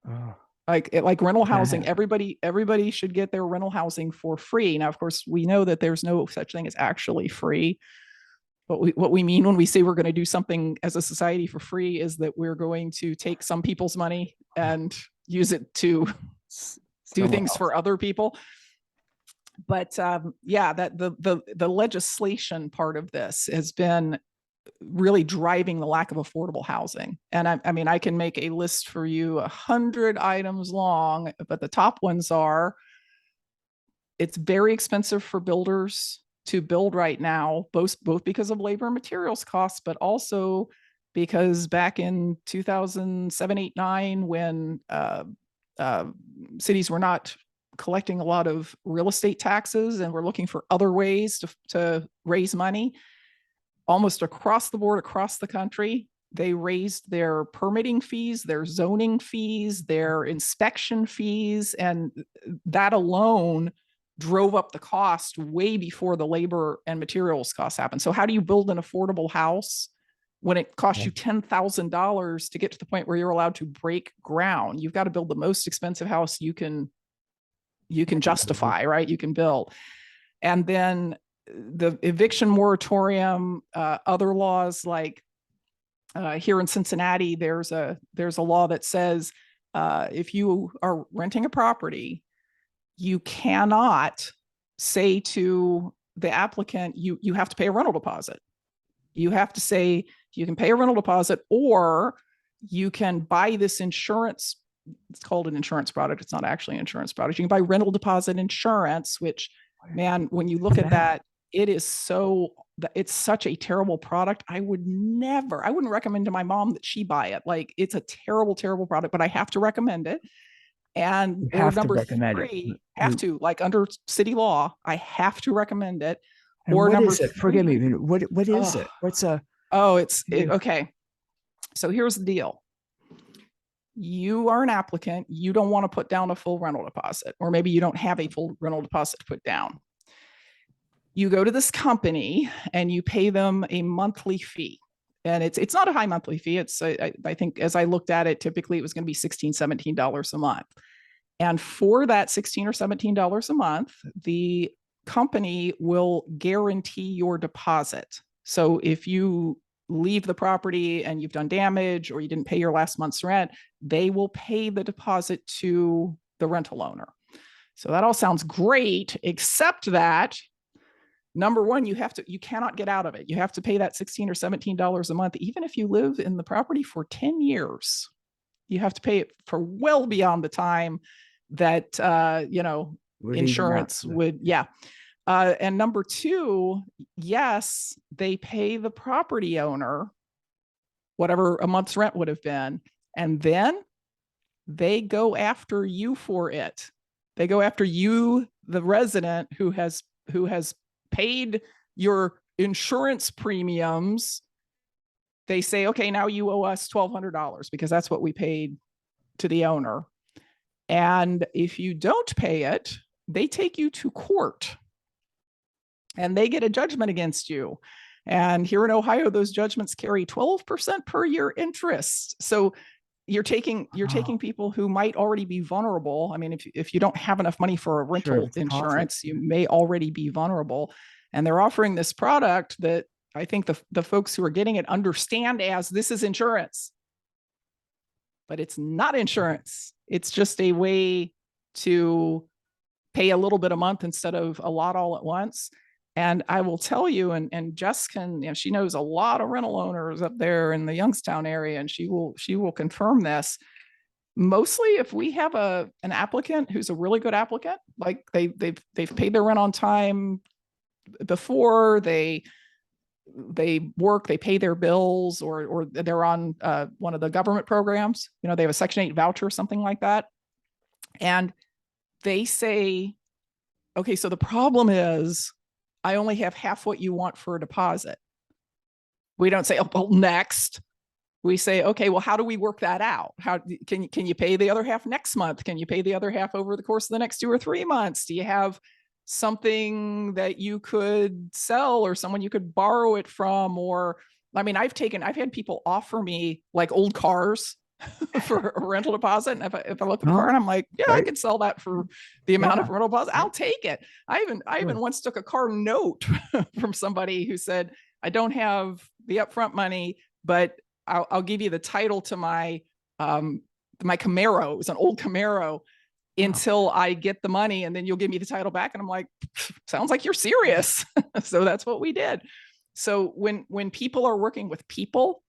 Oh. Like rental housing, everybody should get their rental housing for free. Now, of course, we know that there's no such thing as actually free. But what we mean when we say we're going to do something as a society for free is that we're going to take some people's money and use it to do things for other people. But yeah, that the legislation part of this has been really driving the lack of affordable housing. And I mean, I can make a list for you 100 items long, but the top ones are, it's very expensive for builders to build right now, both because of labor and materials costs, but also because back in 2007, 8, 9, when cities were not collecting a lot of real estate taxes and we're looking for other ways to raise money, almost across the board, across the country, they raised their permitting fees, their zoning fees, their inspection fees, and that alone drove up the cost way before the labor and materials costs happened. So how do you build an affordable house when it costs you $10,000 to get to the point where you're allowed to break ground? You've got to build the most expensive house you can justify, right? You can build. And then the eviction moratorium, other laws like here in Cincinnati, there's a law that says if you are renting a property, you cannot say to the applicant, you have to pay a rental deposit. You have to say you can pay a rental deposit, or you can buy this insurance. It's called an insurance product. It's not actually an insurance product. You can buy rental deposit insurance, which, man, when you look at that, it's such a terrible product. I wouldn't recommend to my mom that she buy it. Like, it's a terrible, terrible product, but I have to recommend it. And or number three, have to, like under city law, I have to recommend it. And or number three, forgive me, what is it? What's okay. So here's the deal. You are an applicant, you don't want to put down a full rental deposit, or maybe you don't have a full rental deposit to put down. You go to this company and you pay them a monthly fee. And it's not a high monthly fee. It's, I think as I looked at it, typically it was going to be $16, $17 a month. And for that $16 or $17 a month, the company will guarantee your deposit. So if you leave the property and you've done damage, or you didn't pay your last month's rent, they will pay the deposit to the rental owner. So that all sounds great, except that number one, you cannot get out of it. You have to pay that $16 or $17 a month, even if you live in the property for 10 years. You have to pay it for well beyond the time that, insurance would, and number two, yes, they pay the property owner whatever a month's rent would have been, and then they go after you for it. They go after you, the resident who has paid your insurance premiums. They say, okay, now you owe us $1,200 because that's what we paid to the owner. And if you don't pay it, they take you to court and they get a judgment against you. And here in Ohio, those judgments carry 12% per year interest. So you're taking people who might already be vulnerable. I mean, if you don't have enough money for a rental insurance, you may already be vulnerable. And they're offering this product that I think the folks who are getting it understand as this is insurance, but it's not insurance. It's just a way to pay a little bit a month instead of a lot all at once. And I will tell you, and Jess can, she knows a lot of rental owners up there in the Youngstown area, and she will confirm this. Mostly if we have an applicant who's a really good applicant, like they've paid their rent on time before, they work, they pay their bills, or they're on one of the government programs, they have a Section 8 voucher or something like that. And they say, okay, so the problem is I only have half what you want for a deposit. We don't say, oh, well, next. We say, okay, well, how do we work that out? How can you pay the other half next month? Can you pay the other half over the course of the next 2 or 3 months? Do you have something that you could sell or someone you could borrow it from? Or, I mean, I've had people offer me like old cars for a rental deposit. And if I look at the car and I'm like, yeah, I could sell that for the amount of rental deposit, I'll take it. I even once took a car note from somebody who said, I don't have the upfront money, but I'll give you the title to my Camaro. It was an old Camaro until I get the money, and then you'll give me the title back. And I'm like, sounds like you're serious. So that's what we did. So when people are working with people,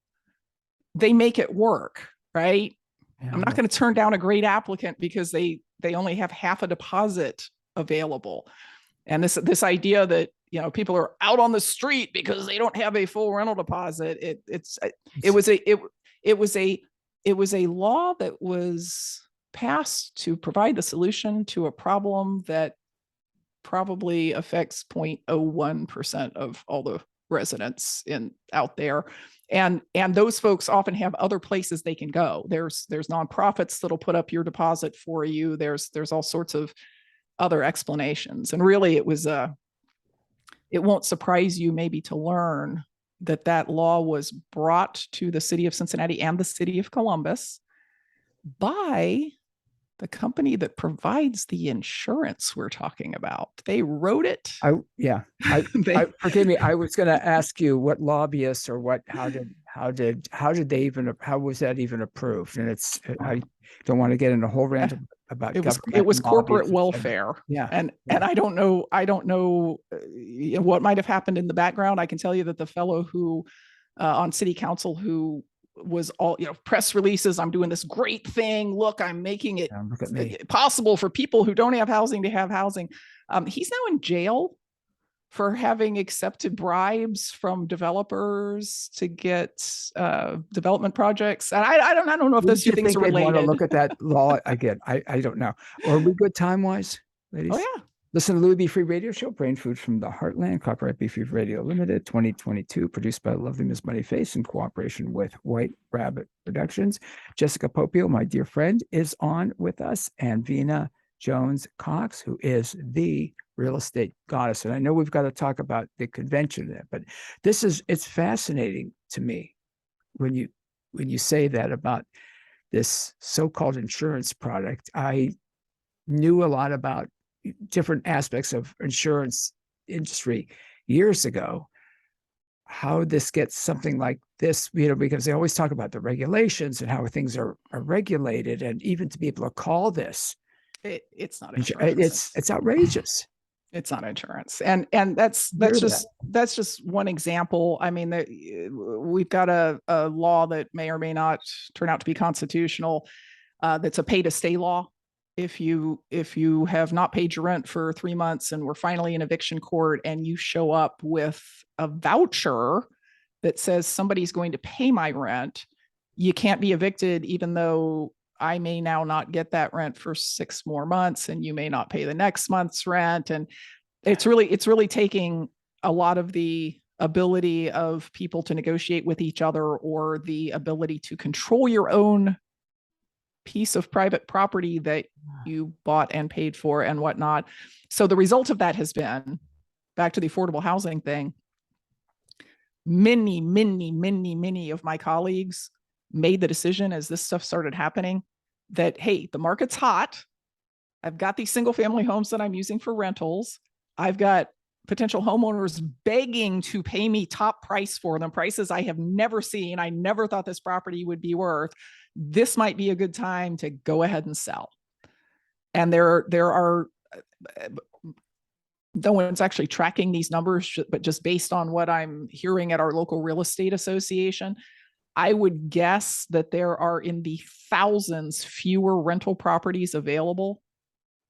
they make it work, right? Yeah. I'm not going to turn down a great applicant because they only have half a deposit available. And this idea that, people are out on the street because they don't have a full rental deposit. It was a law that was passed to provide the solution to a problem that probably affects 0.01% of all the residents out there. And those folks often have other places they can go. There's nonprofits that'll put up your deposit for you. There's all sorts of other explanations. And really it was it won't surprise you maybe to learn that that law was brought to the city of Cincinnati and the city of Columbus by the company that provides the insurance we're talking about. They wrote it. Forgive me. I was going to ask you what lobbyists or how was that even approved? And I don't want to get in a whole rant about it was corporate welfare. Yeah. And I don't know what might have happened in the background. I can tell you that the fellow who on city council who was all, press releases, I'm doing this great thing. Look, I'm making it possible for people who don't have housing to have housing. He's now in jail for having accepted bribes from developers to get development projects. And I don't know if those two things are related. Want to look at that law again? I don't know. Are we good time wise, ladies? Oh yeah. Listen to Louis Be Free Radio Show, Brain Food from the Heartland, copyright Be Free Radio Limited, 2022, produced by lovely Miss Money Face in cooperation with White Rabbit Productions. Jessica Popio, my dear friend, is on with us, and Vena Jones-Cox, who is the real estate goddess. And I know we've got to talk about the convention there, but it's fascinating to me when you say that about this so-called insurance product. I knew a lot about different aspects of insurance industry years ago, how this gets something like this, because they always talk about the regulations and how things are regulated, and even to be able to call this, it's not insurance. It's outrageous. It's not insurance. And that's just one example. I mean, we've got a law that may or may not turn out to be constitutional. That's a pay to stay law. If you have not paid your rent for 3 months and we're finally in eviction court and you show up with a voucher that says somebody's going to pay my rent, you can't be evicted, even though I may now not get that rent for 6 more months and you may not pay the next month's rent. And it's really taking a lot of the ability of people to negotiate with each other, or the ability to control your own piece of private property that you bought and paid for and whatnot. So the result of that has been, back to the affordable housing thing, many of my colleagues made the decision as this stuff started happening that, hey, the market's hot. I've got these single family homes that I'm using for rentals. I've got potential homeowners begging to pay me top price for them, prices I have never seen. I never thought this property would be worth. This might be a good time to go ahead and sell. And there are, no one's actually tracking these numbers, but just based on what I'm hearing at our local real estate association, I would guess that there are in the thousands fewer rental properties available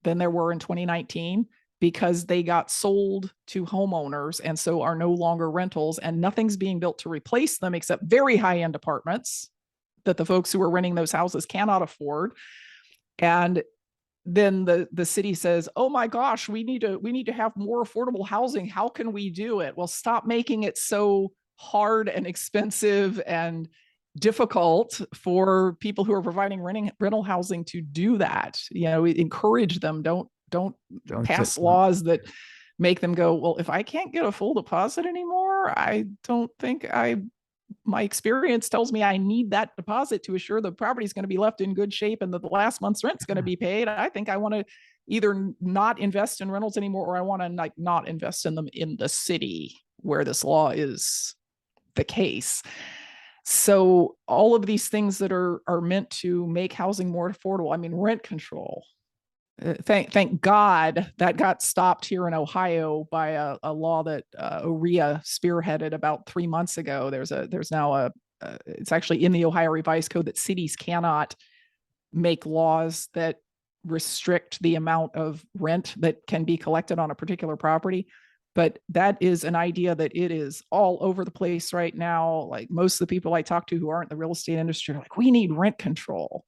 than there were in 2019, because they got sold to homeowners and so are no longer rentals, and nothing's being built to replace them except very high-end apartments that the folks who are renting those houses cannot afford. And then the city says, oh my gosh, we need to have more affordable housing. How can we do it? Well, stop making it so hard and expensive and difficult for people who are providing rental housing to do that. Encourage them. Don't pass laws that make them go, well, if I can't get a full deposit anymore, I don't think my experience tells me I need that deposit to assure the property is going to be left in good shape and that the last month's rent is going to be paid. I think I want to either not invest in rentals anymore, or I want to not invest in them in the city where this law is the case. So all of these things that are meant to make housing more affordable. I mean, rent control. Thank God that got stopped here in Ohio by a law that OREA spearheaded about 3 months ago. There's now it's actually in the Ohio Revised Code that cities cannot make laws that restrict the amount of rent that can be collected on a particular property. But that is an idea that it is all over the place right now. Like, most of the people I talk to who aren't in the real estate industry are like, we need rent control.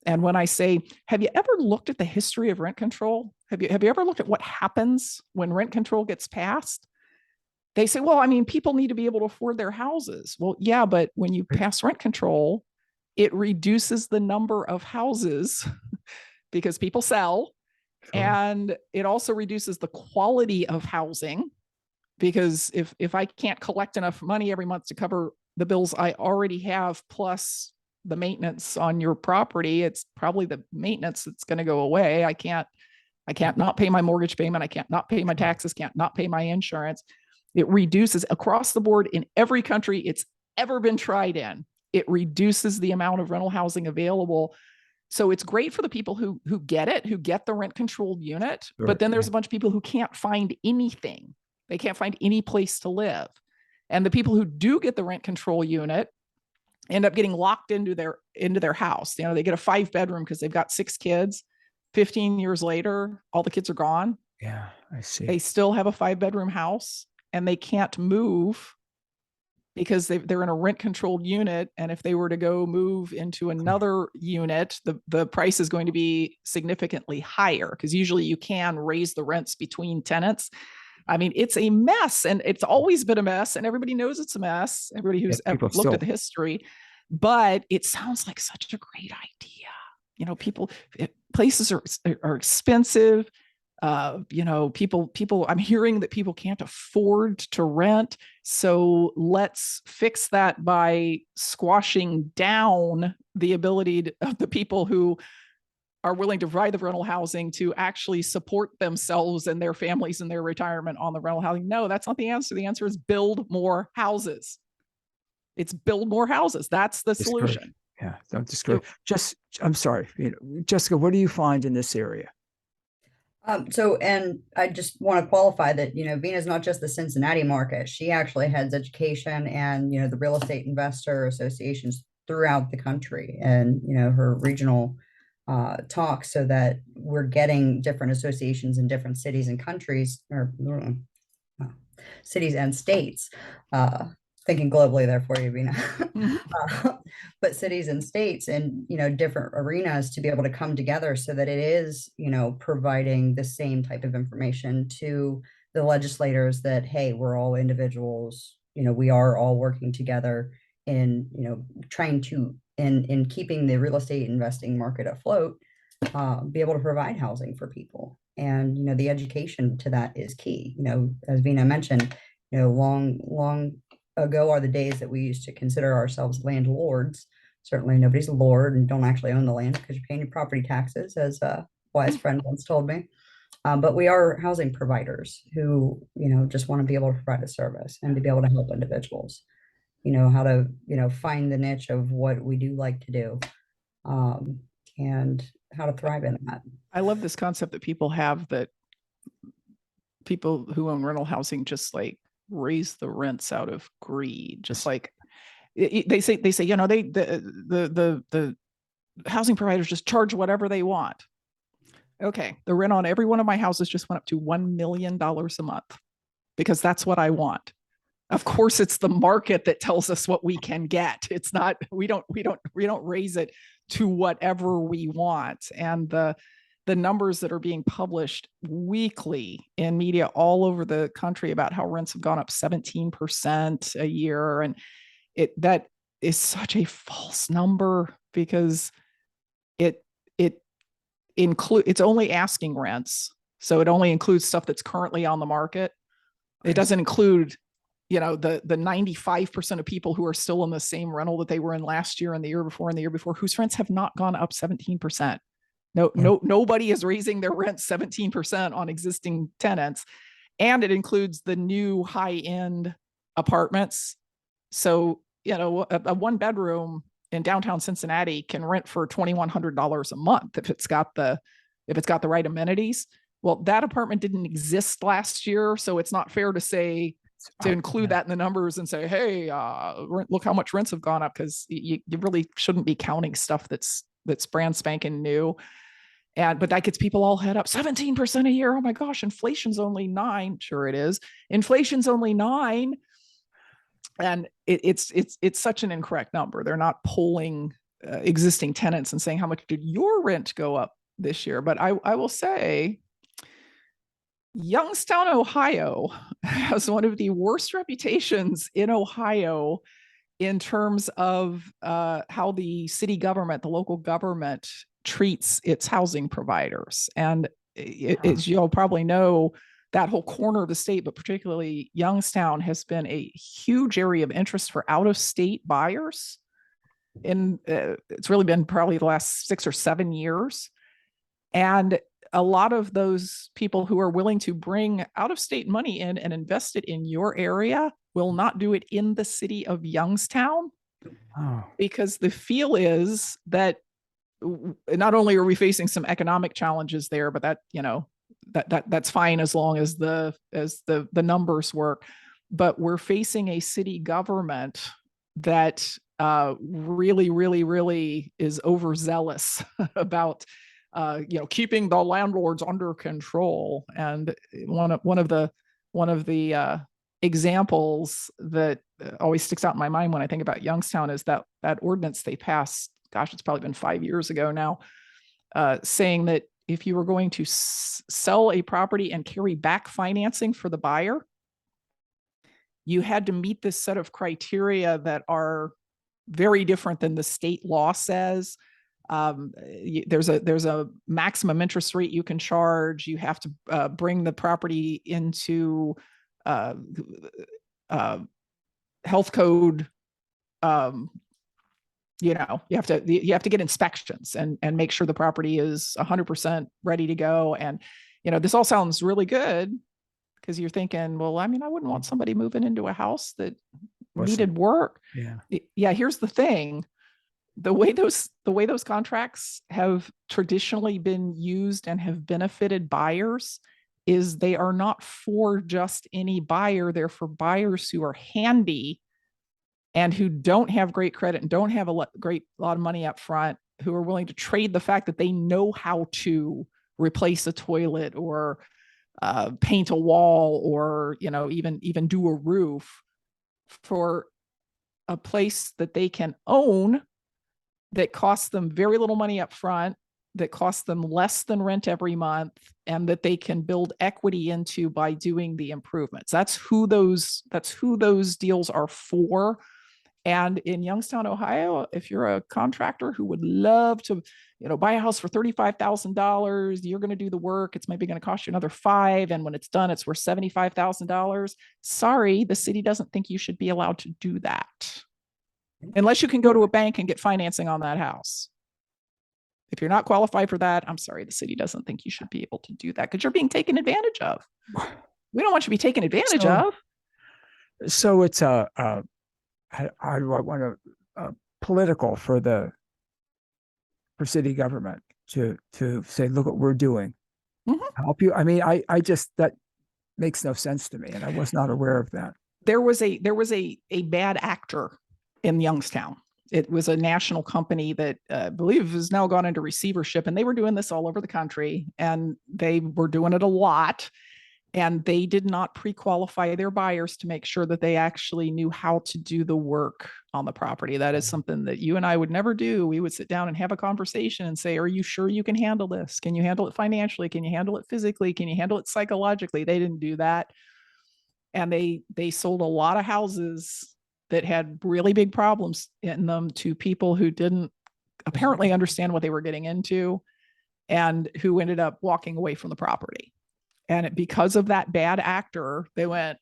And when I say, have you ever looked at the history of rent control? Have you ever looked at what happens when rent control gets passed? They say, well, I mean, people need to be able to afford their houses. Well, yeah, but when you pass rent control, it reduces the number of houses because people sell, And it also reduces the quality of housing, because if I can't collect enough money every month to cover the bills I already have, plus the maintenance on your property, it's probably the maintenance that's going to go away. I can't not pay my mortgage payment. I can't not pay my taxes, can't not pay my insurance. It reduces across the board in every country it's ever been tried in. It reduces the amount of rental housing available. So it's great for the people who get it, who get the rent controlled unit. Sure, But then there's a bunch of people who can't find anything. They can't find any place to live. And the people who do get the rent control unit end up getting locked into their house. You know, they get a 5-bedroom because they've got 6 kids. 15 years later, all the kids are gone. Yeah, I see. They still have a 5-bedroom house and they can't move because they're in a rent controlled unit. And if they were to go move into another unit, the price is going to be significantly higher, because usually you can raise the rents between tenants. I mean, it's a mess, and it's always been a mess, and everybody knows it's a mess. Everybody who's ever looked at the history, but it sounds like such a great idea. You know, places are expensive. You know, people, I'm hearing that people can't afford to rent. So let's fix that by squashing down the ability of the people who are willing to provide the rental housing to actually support themselves and their families and their retirement on the rental housing. No, that's not the answer. The answer is build more houses. It's build more houses. That's the solution. Yeah, don't discourage. I'm sorry, Jessica, what do you find in this area? And I just want to qualify that, Vena is not just the Cincinnati market. She actually heads education and, the real estate investor associations throughout the country, and, her regional talks, so that we're getting different associations in different cities and countries, or cities and states, thinking globally there for you, Vena. But cities and states and, different arenas to be able to come together so that it is, providing the same type of information to the legislators that, hey, we're all individuals, we are all working together in, trying to, in keeping the real estate investing market afloat, be able to provide housing for people. And, the education to that is key. As Vena mentioned, long ago are the days that we used to consider ourselves landlords. Certainly nobody's a lord and don't actually own the land because you're paying your property taxes, as a wise friend once told me. But we are housing providers who, just want to be able to provide a service and to be able to help individuals, how to, find the niche of what we do like to do, and how to thrive in that. I love this concept that people have, that people who own rental housing just like raise the rents out of greed. Just like they say, the housing providers just charge whatever they want. Okay, the rent on every one of my houses just went up to $1 million a month because that's what I want. Of course, it's the market that tells us what we can get. It's not, we don't raise it to whatever we want. And the numbers that are being published weekly in media all over the country about how rents have gone up 17% a year. And that is such a false number, because it's only asking rents. So it only includes stuff that's currently on the market. It doesn't include, the 95% of people who are still in the same rental that they were in last year and the year before and the year before, whose rents have not gone up 17%. Nobody is raising their rent 17% on existing tenants. And it includes the new high-end apartments. So, a 1-bedroom in downtown Cincinnati can rent for $2,100 a month if it's got the right amenities. Well, that apartment didn't exist last year, so it's not fair to include that in the numbers and say, hey, look how much rents have gone up, because you really shouldn't be counting stuff that's brand spanking new. But that gets people all head up. 17% a year. Oh my gosh, inflation's only 9%. Sure it is. Inflation's only 9%. And it's such an incorrect number. They're not polling existing tenants and saying, how much did your rent go up this year? But I will say, Youngstown, Ohio has one of the worst reputations in Ohio in terms of how the city government, the local government, treats its housing providers. And as you'll probably know, that whole corner of the state, but particularly Youngstown, has been a huge area of interest for out-of-state buyers. And it's really been probably the last 6 or 7 years. And a lot of those people who are willing to bring out-of-state money in and invest it in your area will not do it in the city of Youngstown, because the feel is that not only are we facing some economic challenges there, but that, that's fine as long as the numbers work. But we're facing a city government that really, really, really is overzealous about keeping the landlords under control. And one of the examples that always sticks out in my mind when I think about Youngstown is that ordinance they passed, gosh, it's probably been 5 years ago now, saying that if you were going to sell a property and carry back financing for the buyer, you had to meet this set of criteria that are very different than the state law says. There's a maximum interest rate you can charge. You have to bring the property into health code. You have to get inspections and make sure the property is 100% ready to go. And this all sounds really good, because you're thinking, well, I wouldn't want somebody moving into a house that needed work. Yeah. Here's the thing. The way those contracts have traditionally been used and have benefited buyers is they are not for just any buyer. They're for buyers who are handy and who don't have great credit and don't have a lot of money up front, who are willing to trade the fact that they know how to replace a toilet or paint a wall or even do a roof for a place that they can own, that costs them very little money up front, that costs them less than rent every month, and that they can build equity into by doing the improvements. That's who those deals are for. And in Youngstown, Ohio, if you're a contractor who would love to, buy a house for $35,000, you're going to do the work. It's maybe going to cost you another $5,000. And when it's done, it's worth $75,000. Sorry, the city doesn't think you should be allowed to do that unless you can go to a bank and get financing on that house. If you're not qualified for that, I'm sorry, the city doesn't think you should be able to do that, because you're being taken advantage of. We don't want you to be taken advantage of. So it's I want political for city government to say, look what we're doing, help you. I just, that makes no sense to me, and I was not aware of that. There was a bad actor in Youngstown. It was a national company that I believe has now gone into receivership, and they were doing this all over the country, and they were doing it a lot. And they did not pre-qualify their buyers to make sure that they actually knew how to do the work on the property. That is something that you and I would never do. We would sit down and have a conversation and say, are you sure you can handle this? Can you handle it financially? Can you handle it physically? Can you handle it psychologically? They didn't do that. And they sold a lot of houses that had really big problems in them to people who didn't apparently understand what they were getting into, and who ended up walking away from the property. And because of that bad actor, they went,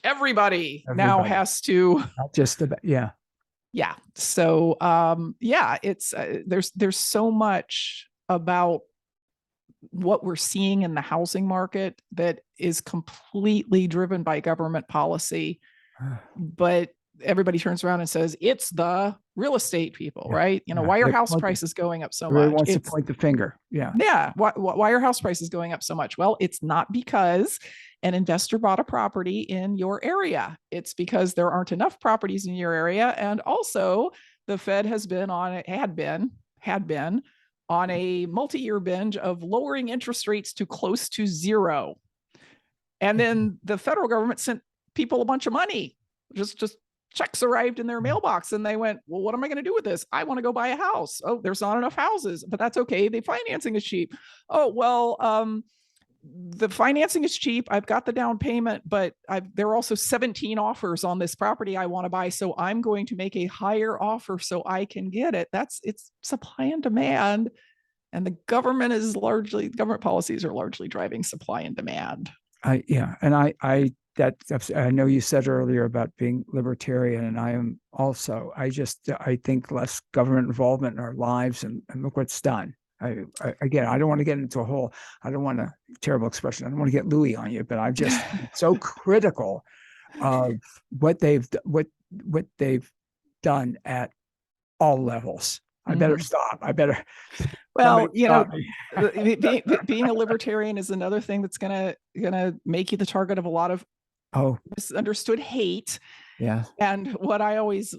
everybody now has to, not just yeah. So, it's, there's so much about what we're seeing in the housing market that is completely driven by government policy, but everybody turns around and says, it's the real estate people, right? Why are house prices going up so much? Everyone wants to point the finger. Yeah. Why are house prices going up so much? Well, it's not because an investor bought a property in your area. It's because there aren't enough properties in your area. And also the Fed had been on a multi-year binge of lowering interest rates to close to zero. And then the federal government sent people a bunch of money, just checks arrived in their mailbox, and they went, well, what am I going to do with this? I want to go buy a house. Oh, there's not enough houses, but that's okay. The financing is cheap. Oh, well, the financing is cheap. I've got the down payment, but there are also 17 offers on this property I want to buy. So I'm going to make a higher offer so I can get it. It's supply and demand. And the government policies are largely driving supply and demand. I know you said earlier about being libertarian, and I am also. I think less government involvement in our lives, and look what's done. Again, I don't want to get into a whole. I don't want a terrible expression. I don't want to get Louis on you, but I'm just so critical of what they've done at all levels. I better stop. I better. Well, being a libertarian is another thing that's gonna make you the target of a lot of misunderstood hate. Yeah. And what I always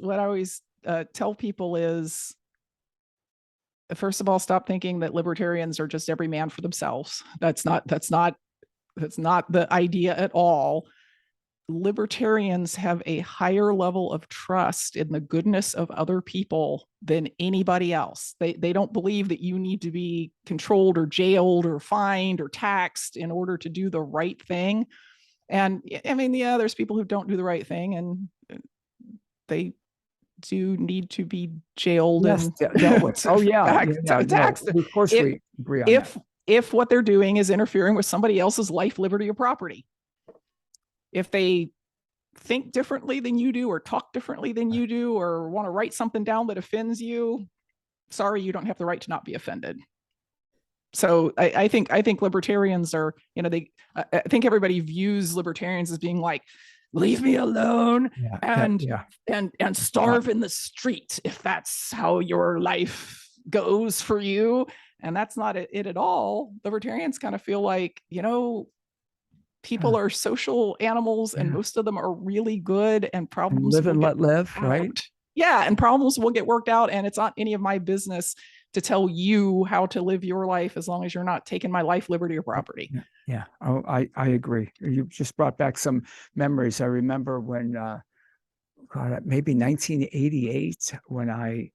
tell people is, first of all, stop thinking that libertarians are just every man for themselves. That's not the idea at all. Libertarians have a higher level of trust in the goodness of other people than anybody else. They don't believe that you need to be controlled or jailed or fined or taxed in order to do the right thing. And I mean, there's people who don't do the right thing, and they do need to be jailed and taxed. Of course, we agree on that. If what they're doing is interfering with somebody else's life, liberty, or property. If they think differently than you do, or talk differently than you do, or want to write something down that offends you, sorry, you don't have the right to not be offended. So I think libertarians are, I think everybody views libertarians as being like, leave me alone and starve in the street if that's how your life goes for you. And that's not it at all. Libertarians kind of feel like, people are social animals, and most of them are really good, and problems live and let live, right? Yeah, and problems will get worked out, and it's not any of my business to tell you how to live your life, as long as you're not taking my life, liberty, or property. Yeah. Oh, I agree. You just brought back some memories. I remember when, maybe 1988, when I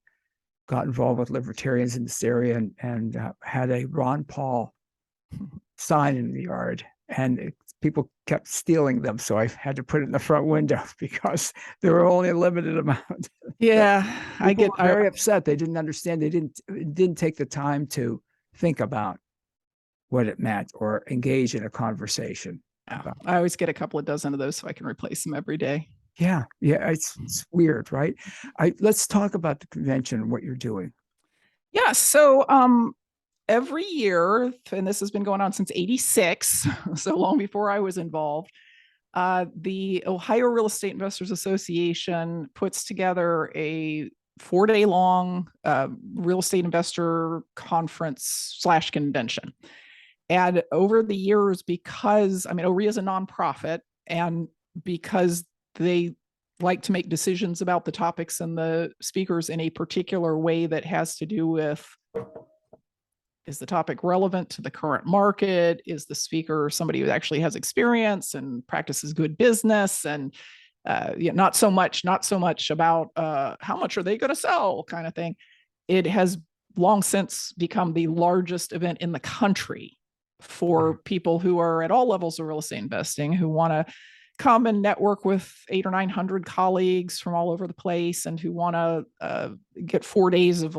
got involved with libertarians in this area, and had a Ron Paul sign in the yard, and people kept stealing them, so I had to put it in the front window because there were only a limited amount. Yeah, I get very upset. They didn't understand. They didn't take the time to think about what it meant or engage in a conversation. I always get a couple of dozen of those so I can replace them every day. Yeah, it's weird, right? Let's talk about the convention and what you're doing. Yeah, so every year, and this has been going on since '86, so long before I was involved, the Ohio Real Estate Investors Association puts together a 4-day long real estate investor conference / convention. And over the years, because OREA is a nonprofit, and because they like to make decisions about the topics and the speakers in a particular way that has to do with, is the topic relevant to the current market? Is the speaker somebody who actually has experience and practices good business? And not so much about how much are they going to sell kind of thing. It has long since become the largest event in the country for people who are at all levels of real estate investing, who want to come and network with 800 or 900 colleagues from all over the place, and who want to get 4 days of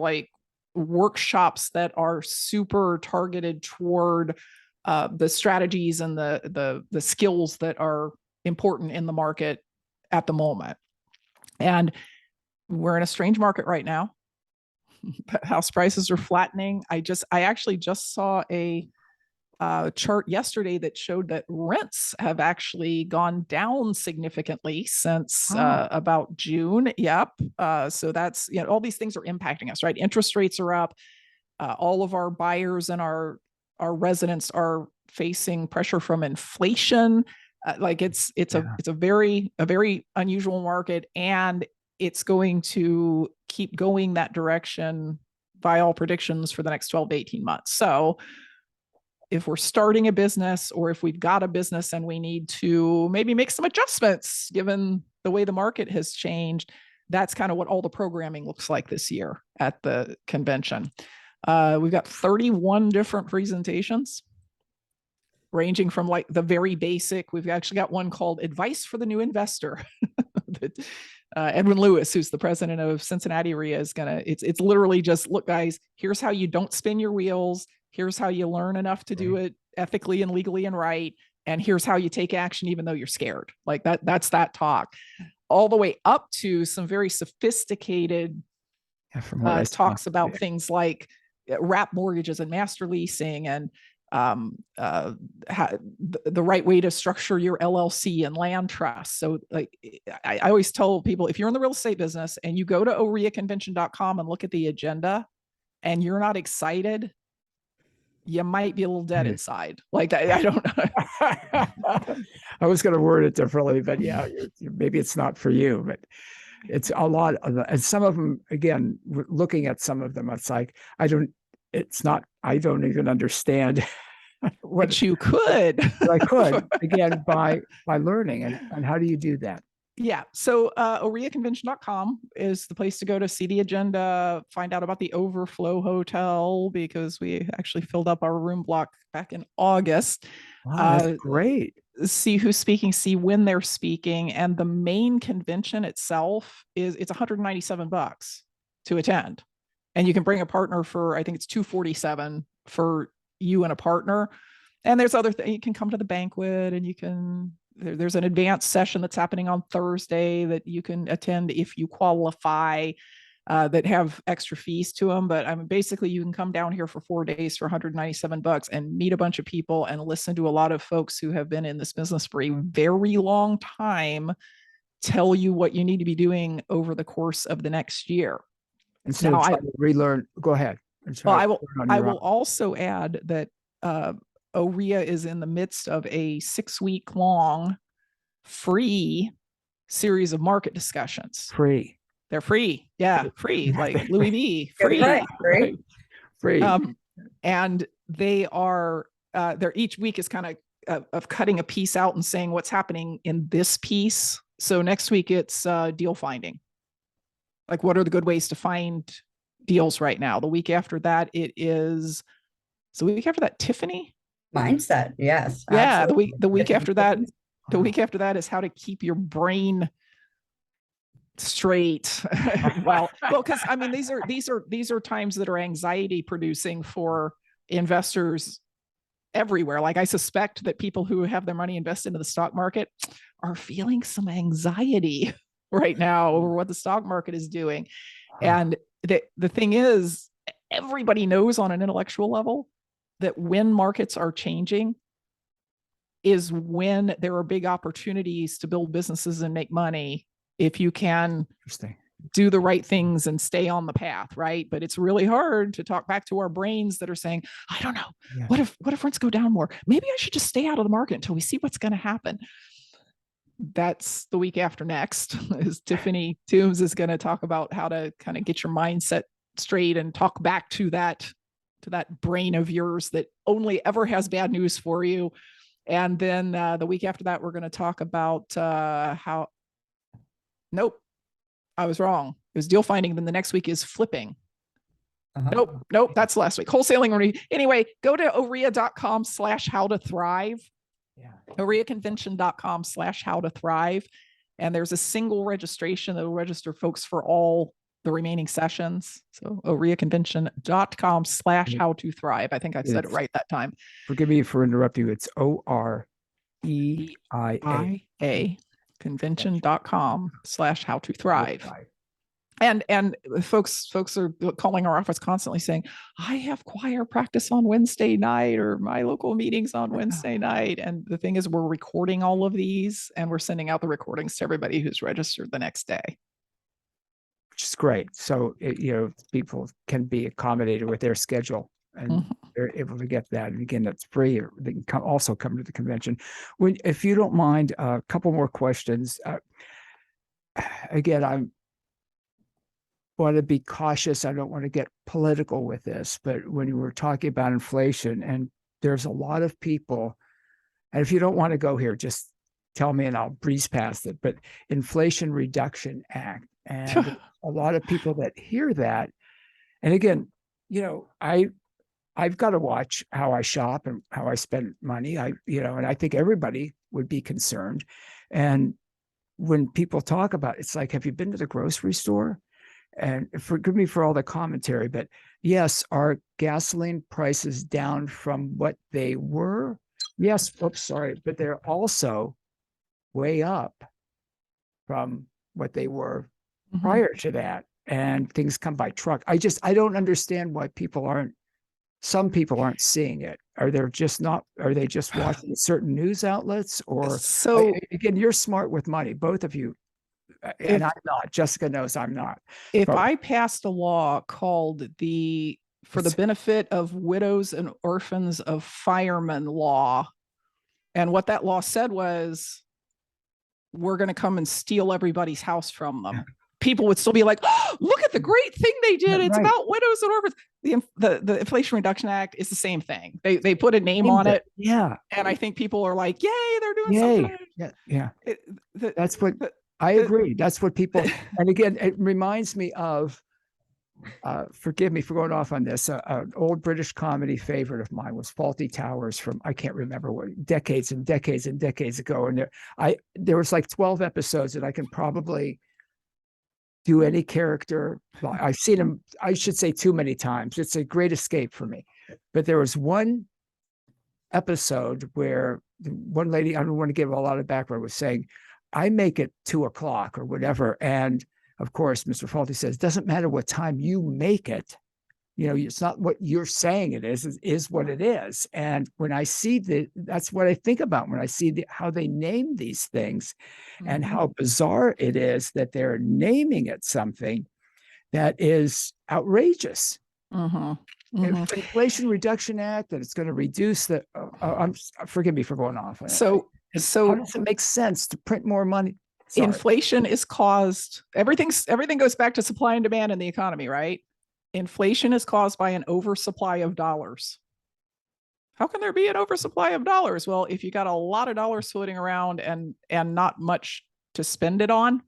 workshops that are super targeted toward the strategies and the skills that are important in the market at the moment. And we're in a strange market right now. House prices are flattening. I actually just saw a chart yesterday that showed that rents have actually gone down significantly since about June. Yep. So that's, all these things are impacting us, right? Interest rates are up. All of our buyers and our residents are facing pressure from inflation. It's a very unusual market, and it's going to keep going that direction by all predictions for the next 12 to 18 months. So if we're starting a business, or if we've got a business and we need to maybe make some adjustments given the way the market has changed, that's kind of what all the programming looks like this year at the convention. We've got 31 different presentations, ranging from the very basic. We've actually got one called Advice for the New Investor. that Edwin Lewis, who's the president of Cincinnati REIA, is gonna. It's literally just, look, guys, here's how you don't spin your wheels. Here's how you learn enough to do it ethically and legally and right. And here's how you take action, even though you're scared. Like that. That's that talk, all the way up to some very sophisticated talks about things like wrap mortgages and master leasing and the right way to structure your LLC and land trust. So like I always tell people, if you're in the real estate business and you go to oreaconvention.com and look at the agenda and you're not excited, you might be a little dead inside. Like that. I don't know. I was going to word it differently, but yeah, maybe it's not for you, but it's a lot of and some of them, again, looking at some of them, it's like, I don't even understand what you could. I could, again, by learning. And how do you do that? Yeah. So oreaconvention.com is the place to go to see the agenda, find out about the Overflow Hotel, because we actually filled up our room block back in August. Wow, that's great. See who's speaking, see when they're speaking. And the main convention itself it's $197 to attend. And you can bring a partner for, I think it's $247 for you and a partner. And there's other things. You can come to the banquet, and there's an advanced session that's happening on Thursday that you can attend if you qualify, that have extra fees to them. But basically you can come down here for 4 days for $197 and meet a bunch of people and listen to a lot of folks who have been in this business for a very long time tell you what you need to be doing over the course of the next year. And so now relearn. Go ahead. Well, I will also add that OREA is in the midst of a 6-week long free series of market discussions. Free. They're free. Yeah, free. Like Louis V. Free. Free. And they are, each week is kind of cutting a piece out and saying what's happening in this piece. So next week it's deal finding. Like, what are the good ways to find deals right now? The week after that, Tiffany mindset. Yes. Yeah. The week after that is how to keep your brain straight. well, because these are times that are anxiety producing for investors everywhere. Like, I suspect that people who have their money invested in the stock market are feeling some anxiety right now over what the stock market is doing. And the thing is, everybody knows on an intellectual level that when markets are changing is when there are big opportunities to build businesses and make money if you can do the right things and stay on the path, right? But it's really hard to talk back to our brains that are saying, I don't know, what if rents go down more? Maybe I should just stay out of the market until we see what's going to happen. That's the week after next. Is Tiffany Toombs is going to talk about how to kind of get your mindset straight and talk back to that brain of yours that only ever has bad news for you. And then the week after that, we're going to talk about nope, I was wrong. It was deal finding. Then the next week is flipping. Nope, that's last week. Wholesaling. Anyway, go to orea.com/how-to-thrive. oreaconvention.com/how-to-thrive. And there's a single registration that will register folks for all the remaining sessions. So oreaconvention.com/how-to-thrive. I think I said it right that time. Forgive me for interrupting you. It's OREIA. Convention.com/how-to-thrive. And folks are calling our office constantly saying, I have choir practice on Wednesday night, or my local meetings on Wednesday night. And the thing is, we're recording all of these and we're sending out the recordings to everybody who's registered the next day. Which is great. So, people can be accommodated with their schedule and they're able to get that. And again, that's free. Or they can also come to the convention. If you don't mind, a couple more questions. Again, I want to be cautious. I don't want to get political with this, but when you were talking about inflation, and there's a lot of people, and if you don't want to go here, just tell me and I'll breeze past it, but Inflation Reduction Act. And a lot of people that hear that, and again, I've got to watch how I shop and how I spend money. And I think everybody would be concerned. And when people talk about it, it's like, have you been to the grocery store? And forgive me for all the commentary, but yes, are gasoline prices down from what they were? Yes. Oops, sorry. But they're also way up from what they were prior to that. And things come by truck. I don't understand why some people aren't seeing it. Are they just watching certain news outlets? Or So again, you're smart with money, both of you. And I'm not. Jessica knows I'm not. If But I passed a law called for the benefit of widows and orphans of firemen law, and what that law said was, we're going to come and steal everybody's house from them, people would still be like, oh, look at the great thing they did. It's about widows and orphans. The Inflation Reduction Act is the same thing. They put a name on it. Yeah. And I think people are like, yay, they're doing something. Yeah. That's what I agree. That's what people, and again, it reminds me of, forgive me for going off on this, an old British comedy favorite of mine was Fawlty Towers from, I can't remember what, decades and decades and decades ago. And there was like 12 episodes, and I can probably do any character. I've seen him, I should say, too many times. It's a great escape for me. But there was one episode where one lady, I don't want to give a lot of background, was saying, I make it 2:00 or whatever. And of course, Mr. Fawlty says, doesn't matter what time you make it. It's not what you're saying it is what it is. And when I see that's what I think about when I see how they name these things, and how bizarre it is that they're naming it something that is outrageous. Inflation Reduction Act, that it's going to reduce the, forgive me for going off. So how does it make sense to print more money? Sorry. Inflation is caused, everything goes back to supply and demand in the economy, right? Inflation is caused by an oversupply of dollars. How can there be an oversupply of dollars? Well, if you got a lot of dollars floating around and not much to spend it on,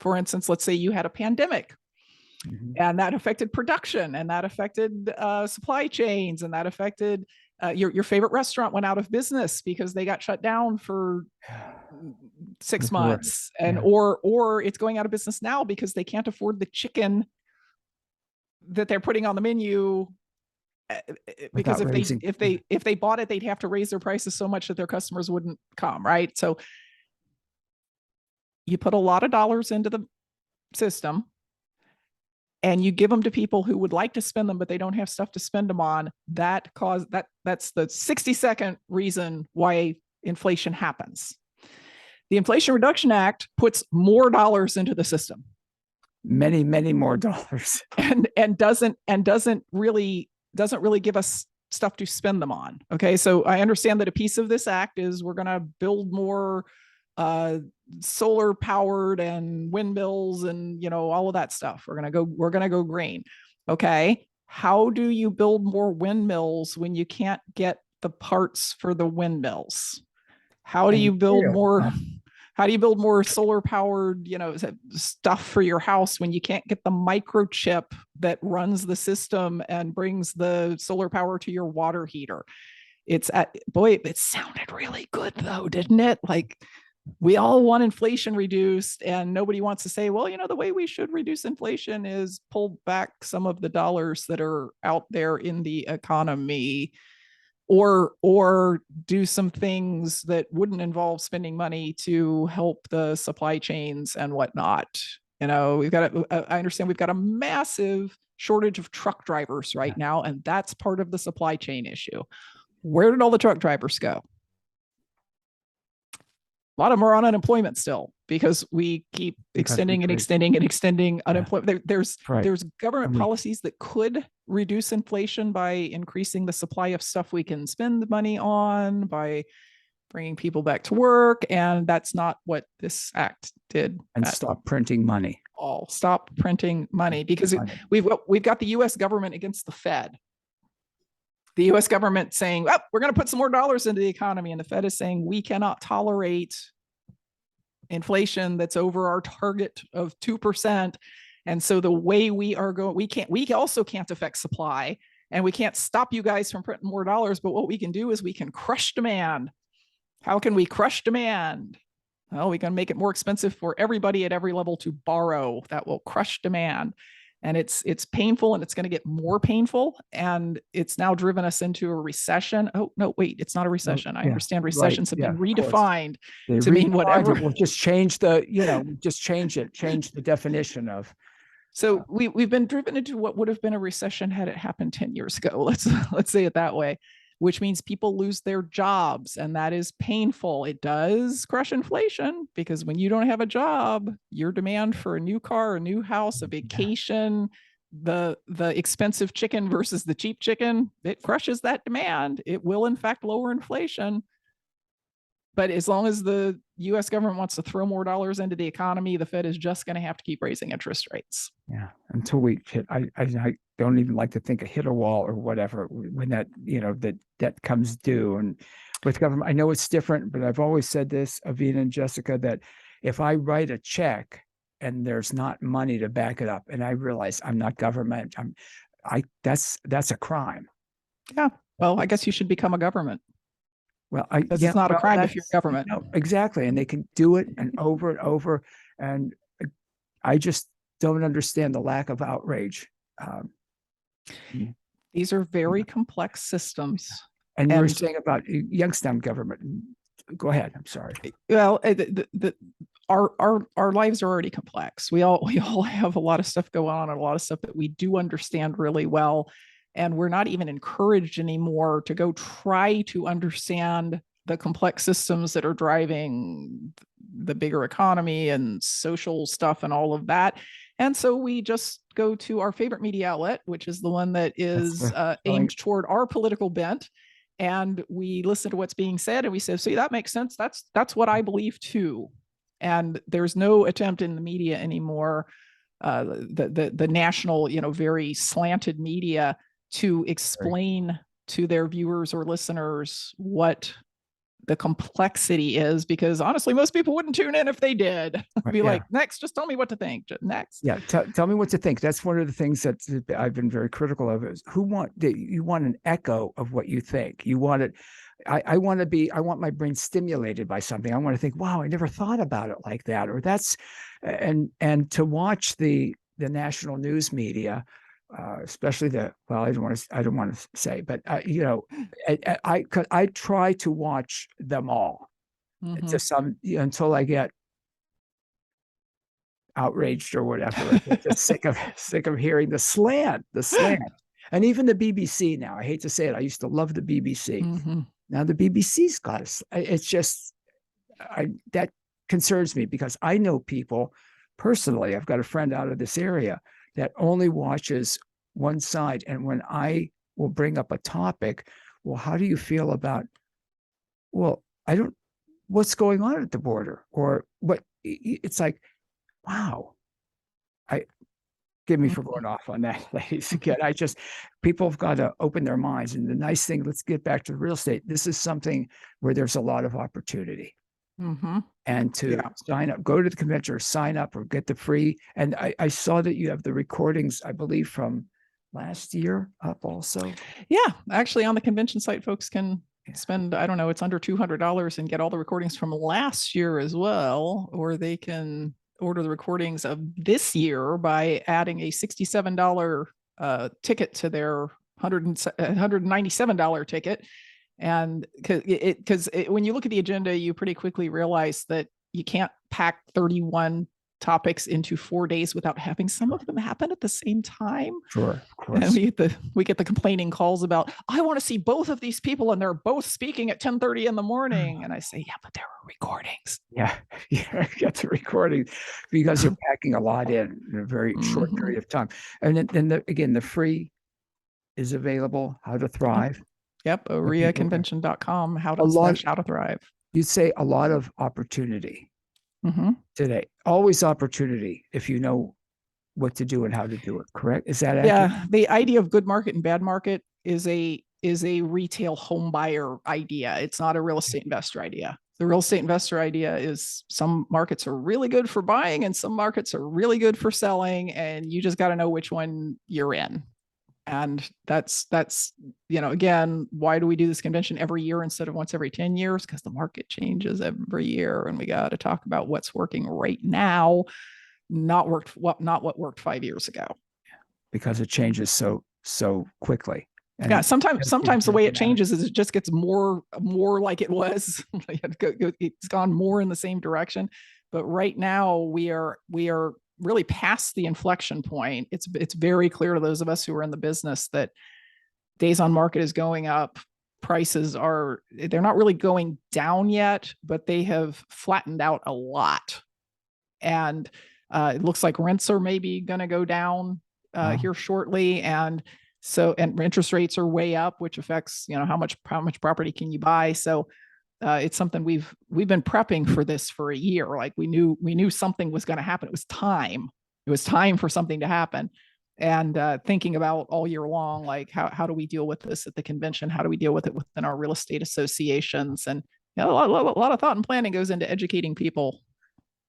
for instance, let's say you had a pandemic, and that affected production, and that affected supply chains, and that affected your favorite restaurant went out of business because they got shut down for 6 months, and or it's going out of business now because they can't afford the chicken that they're putting on the menu, because if they bought it, they'd have to raise their prices so much that their customers wouldn't come, right? So you put a lot of dollars into the system, and you give them to people who would like to spend them, but they don't have stuff to spend them on. That's the 60-second reason why inflation happens. The Inflation Reduction Act puts more dollars into the system. Many, many more dollars. And doesn't really give us stuff to spend them on. Okay. So I understand that a piece of this act is we're going to build more solar powered and windmills and all of that stuff. We're going to go green. Okay. How do you build more windmills when you can't get the parts for the windmills? How do you build more solar powered, stuff for your house when you can't get the microchip that runs the system and brings the solar power to your water heater? It sounded really good though, didn't it? Like, we all want inflation reduced, and nobody wants to say, well, the way we should reduce inflation is pull back some of the dollars that are out there in the economy, or do some things that wouldn't involve spending money to help the supply chains and whatnot. I understand we've got a massive shortage of truck drivers right now, and that's part of the supply chain issue. Where did all the truck drivers go? A lot of them are on unemployment still because we keep extending unemployment. There's government policies that could reduce inflation by increasing the supply of stuff we can spend money on, by bringing people back to work. And that's not what this act did. And stop printing money. Stop printing money, because we've got the US government against the Fed. The US government saying, oh, we're going to put some more dollars into the economy. And the Fed is saying, we cannot tolerate inflation that's over our target of 2%. And so the way we are going, we also can't affect supply, and we can't stop you guys from printing more dollars. But what we can do is we can crush demand. How can we crush demand? Well, we can make it more expensive for everybody at every level to borrow. That will crush demand. And it's painful, and it's going to get more painful. And it's now driven us into a recession. Oh, no, wait, it's not a recession. I understand recessions have been redefined to mean whatever. We'll just change the, change the definition of. So we've been driven into what would have been a recession had it happened 10 years ago. Let's say it that way, which means people lose their jobs, and that is painful. It does crush inflation, because when you don't have a job, your demand for a new car, a new house, a vacation, the expensive chicken versus the cheap chicken, it crushes that demand. It will in fact lower inflation. But as long as the US government wants to throw more dollars into the economy, the Fed is just going to have to keep raising interest rates. Yeah, until we hit, I don't even like to think of hit a wall or whatever when that, that debt comes due. And with government, I know it's different, but I've always said this, Avina and Jessica, that if I write a check and there's not money to back it up, and I realize I'm not government, that's a crime. Yeah. Well, I guess you should become a government. Well, it's not a crime if you're government. No, exactly. And they can do it and over. And I just don't understand the lack of outrage. These are very complex systems. And you were saying about Youngstown government. Go ahead. I'm sorry. Well, our lives are already complex. We all have a lot of stuff going on, and a lot of stuff that we do understand really well. And we're not even encouraged anymore to go try to understand the complex systems that are driving the bigger economy and social stuff and all of that. And so we just go to our favorite media outlet, which is the one that is aimed toward our political bent. And we listen to what's being said, and we say, see, that makes sense. That's what I believe too. And there's no attempt in the media anymore, the national, very slanted media, to explain to their viewers or listeners what the complexity is, because honestly, most people wouldn't tune in if they did. Like, next, just tell me what to think. Next. Yeah. Tell me what to think. That's one of the things that I've been very critical of, is you want an echo of what you think. You want it. I want my brain stimulated by something. I want to think, wow, I never thought about it like that. Or that's, and to watch the national news media, especially I don't want to say, but I try to watch them all to some, until I get outraged or whatever. Just sick of hearing the slant, and even the BBC now. I hate to say it, I used to love the BBC. Now the BBC's got us. It's just that concerns me, because I know people personally. I've got a friend out of this area that only watches one side. And when I will bring up a topic, well, how do you feel about, what's going on at the border, or what? It's like, wow. Forgive me for going off on that, ladies. Again, people have got to open their minds. And the nice thing, let's get back to real estate. This is something where there's a lot of opportunity. And to sign up, go to the convention or sign up or get the free. And I saw that you have the recordings, I believe, from last year up also. Yeah, actually on the convention site, folks can spend, I don't know, it's under $200 and get all the recordings from last year as well, or they can order the recordings of this year by adding a $67 ticket to their $197 ticket. And because when you look at the agenda, you pretty quickly realize that you can't pack 31 topics into 4 days without having some of them happen at the same time. Sure, of course. And we get the complaining calls about, I want to see both of these people, and they're both speaking at 10:30 in the morning. And I say, yeah, but there are recordings. Yeah, get the recording, because you're packing a lot in a very short period of time. And then again, the free is available. How to Thrive. Yep, OREAconvention.com. How to Thrive. You'd say a lot of opportunity today. Always opportunity if you know what to do and how to do it. Correct? Is that accurate? Yeah. The idea of good market and bad market is a retail home buyer idea. It's not a real estate investor idea. The real estate investor idea is some markets are really good for buying and some markets are really good for selling, and you just got to know which one you're in. And that's, again, why do we do this convention every year instead of once every 10 years? Because the market changes every year, and we got to talk about what's working right now, not what worked 5 years ago. Because it changes so quickly. And yeah, sometimes the way it changes is it just gets more like it was. It's gone more in the same direction. But right now we are really past the inflection point. It's very clear to those of us who are in the business that days on market is going up. Prices they're not really going down yet, but they have flattened out a lot. And it looks like rents are maybe going to go down here shortly. And interest rates are way up, which affects, how much property can you buy? So it's something we've been prepping for this for a year. Like we knew something was going to happen. It was time for something to happen. And thinking about all year long, like how do we deal with this at the convention? How do we deal with it within our real estate associations? And a lot of thought and planning goes into educating people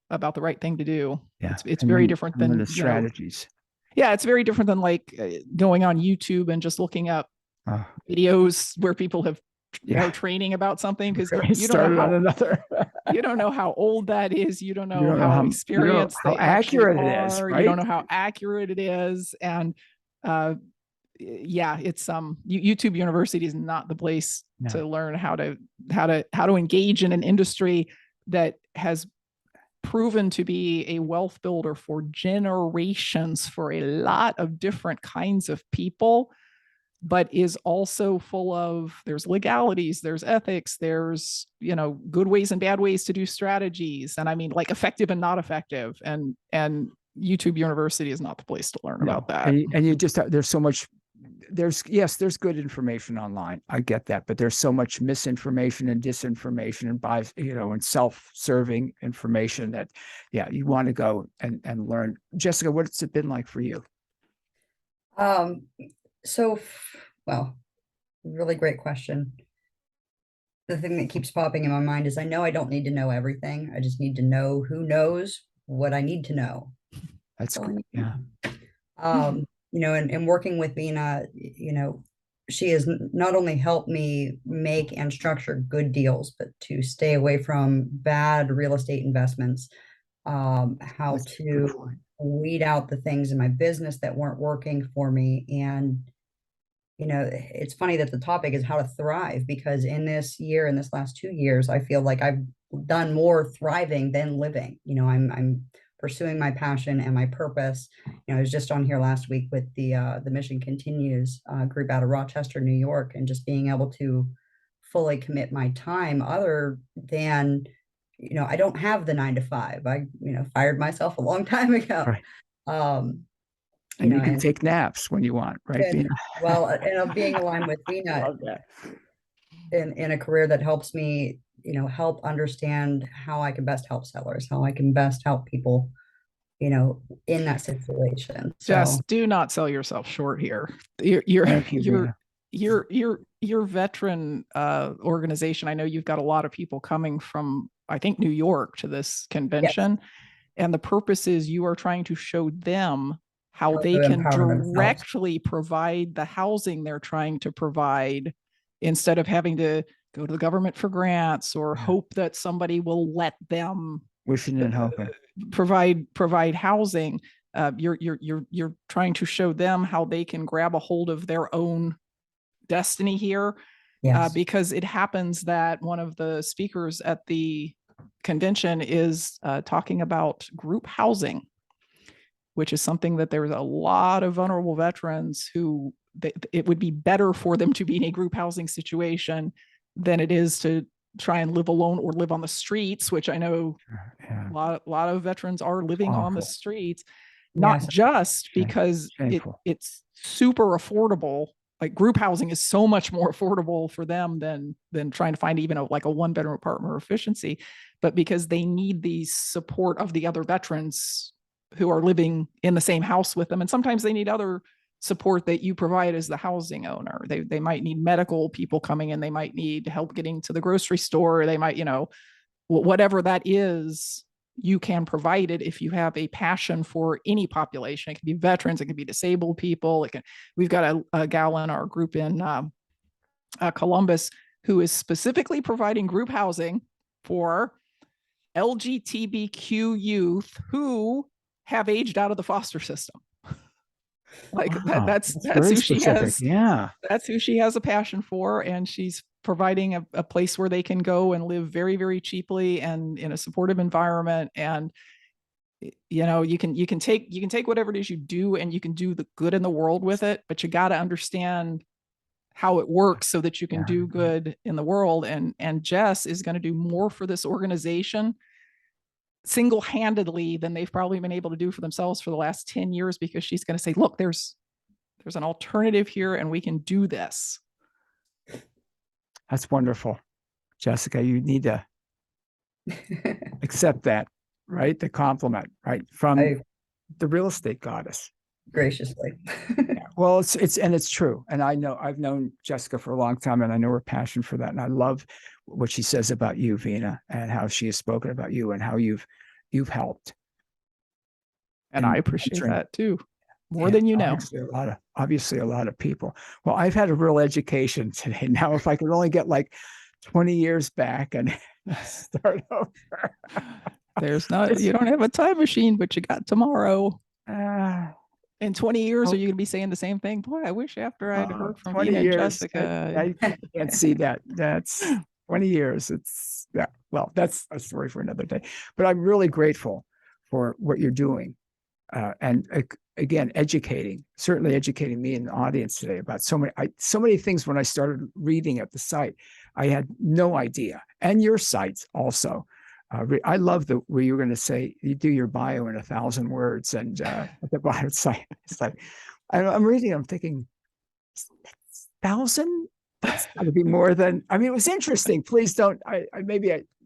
about the right thing to do. Yeah. It's very different than the strategies. It's very different than like going on YouTube and just looking up videos where people are training about something, because you don't know how old that is. You don't know how experienced how accurate it is. Right? You don't know how accurate it is. And it's YouTube University is not the place to learn how to engage in an industry that has proven to be a wealth builder for generations for a lot of different kinds of people, but is also full of, there's legalities, there's ethics, there's, good ways and bad ways to do strategies. And I mean, like effective and not effective. And YouTube University is not the place to learn about that. And you just, there's so much, there's good information online. I get that, but there's so much misinformation and disinformation and and self-serving information that, you want to go and learn. Jessica, what's it been like for you? Really great question. The thing that keeps popping in my mind is I know I don't need to know everything. I just need to know who knows what I need to know. That's good. Yeah. And working with Vena, she has not only helped me make and structure good deals, but to stay away from bad real estate investments, how to weed out the things in my business that weren't working for me. And, it's funny that the topic is how to thrive, because in this last 2 years, I feel like I've done more thriving than living. I'm pursuing my passion and my purpose. I was just on here last week with the Mission Continues group out of Rochester, New York, and just being able to fully commit my time other than, I don't have the 9 to 5. I, fired myself a long time ago. Right. And you can take naps when you want, right? And being aligned with Vena in a career that helps me, help understand how I can best help sellers, how I can best help people, in that situation. Just do not sell yourself short here. Your veteran organization. I know you've got a lot of people coming from, I think, New York to this convention. Yes. And the purpose is you are trying to show them how they can directly provide the housing they're trying to provide, instead of having to go to the government for grants or hope that somebody will let them wishing and hoping provide housing. You're trying to show them how they can grab a hold of their own destiny here. Yes. Because it happens that one of the speakers at the convention is talking about group housing, which is something that there's a lot of vulnerable veterans who it would be better for them to be in a group housing situation than it is to try and live alone or live on the streets, which I know a lot of veterans are living on the streets, not just because it's super affordable. Like group housing is so much more affordable for them than trying to find even a 1-bedroom apartment or efficiency, but because they need the support of the other veterans who are living in the same house with them. And sometimes they need other support that you provide as the housing owner. They might need medical people coming in. They might need help getting to the grocery store. They might, whatever that is, you can provide it if you have a passion for any population. It can be veterans, it can be disabled people. We've got a gal in our group in Columbus who is specifically providing group housing for LGBTQ youth who have aged out of the foster system. Like Wow, that's very who she specific. has. Yeah. That's who she has a passion for. And she's providing a place where they can go and live very, very cheaply and in a supportive environment. And, you know, you can take whatever it is you do and you can do the good in the world with it, but you got to understand how it works so that you can do good in the world. And Jess is going to do more for this organization single-handedly than they've probably been able to do for themselves for the last 10 years, because she's going to say, look, there's an alternative here and we can do this. That's wonderful. Jessica, you need to accept that, right? The compliment, right? From the real estate goddess. Graciously. Yeah. Well, it's true. And I know I've known Jessica for a long time and I know her passion for that. And I love what she says about you, Vena, and how she has spoken about you and how you've helped. And I appreciate that too. More than you know. Obviously a lot of people. Well, I've had a real education today. Now, if I could only get like 20 years back and start over. You don't have a time machine, but you got tomorrow. In 20 years, are you going to be saying the same thing? Boy, I wish after I'd heard from Vena and Jessica. I can't see that. That's 20 years. Well, that's a story for another day. But I'm really grateful for what you're doing. And again, certainly educating me and the audience today about so many things. When I started reading at the site, I had no idea. And your sites also. I love where you're going to say you do your bio in 1,000 words, and at the bottom it's like I'm reading. I'm thinking 1,000. That's got to be more than. I mean, it was interesting. Please don't.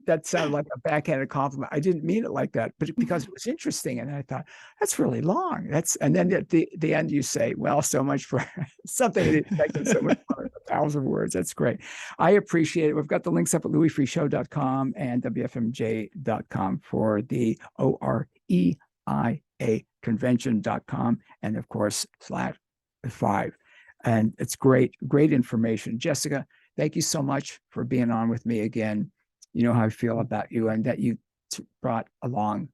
That sounded like a backhanded compliment. I didn't mean it like that, but because it was interesting, and I thought that's really long. And then at the end you say, well, so much for something that expected so much more, 1,000 words. That's great. I appreciate it. We've got the links up at louisfreeshow.com and wfmj.com for the OREIA convention.com, and of course /5. And it's great information. Jessica, thank you so much for being on with me again. You know how I feel about you and that you brought along.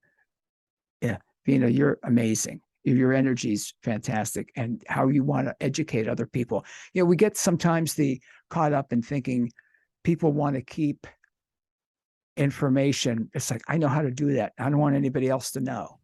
Yeah, Vena, you're amazing. Your energy is fantastic, and how you want to educate other people. You know, we get sometimes caught up in thinking people want to keep information. It's like, I know how to do that. I don't want anybody else to know.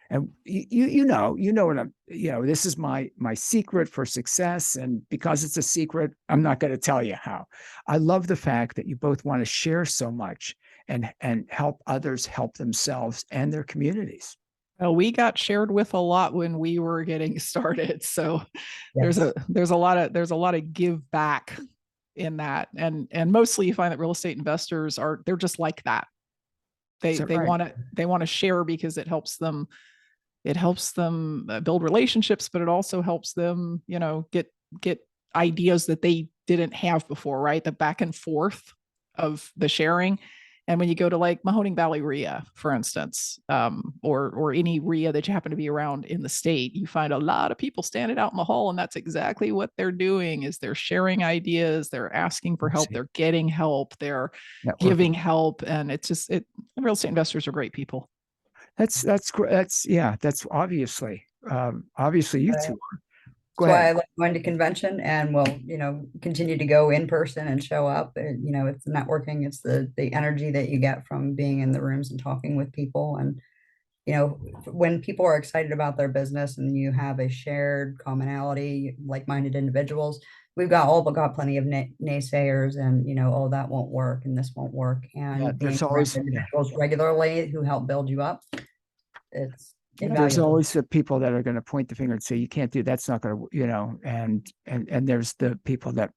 And you know what this is my secret for success. And because it's a secret, I'm not going to tell you how. I love the fact that you both want to share so much and help others help themselves and their communities. Well, we got shared with a lot when we were getting started. So yes. there's a lot of give back in that. And mostly you find that real estate investors they're just like that. They want to share because it helps them build relationships, but it also helps them, get ideas that they didn't have before, right? The back and forth of the sharing. And when you go to like Mahoning Valley RIA, for instance, or any RIA that you happen to be around in the state, you find a lot of people standing out in the hall, and that's exactly what they're doing. Is they're sharing ideas, they're asking for help, they're getting help, they're giving help, and real estate investors are great people. That's obviously you two are. That's why I like going to convention, and we'll, continue to go in person and show up. It's networking. It's the energy that you get from being in the rooms and talking with people. And, when people are excited about their business and you have a shared commonality, like-minded individuals, we've got plenty of naysayers and, oh, that won't work and this won't work. And there's always individuals regularly who help build you up. It's invaluable. There's always the people that are going to point the finger and say, you can't do that's not going to, and there's the people that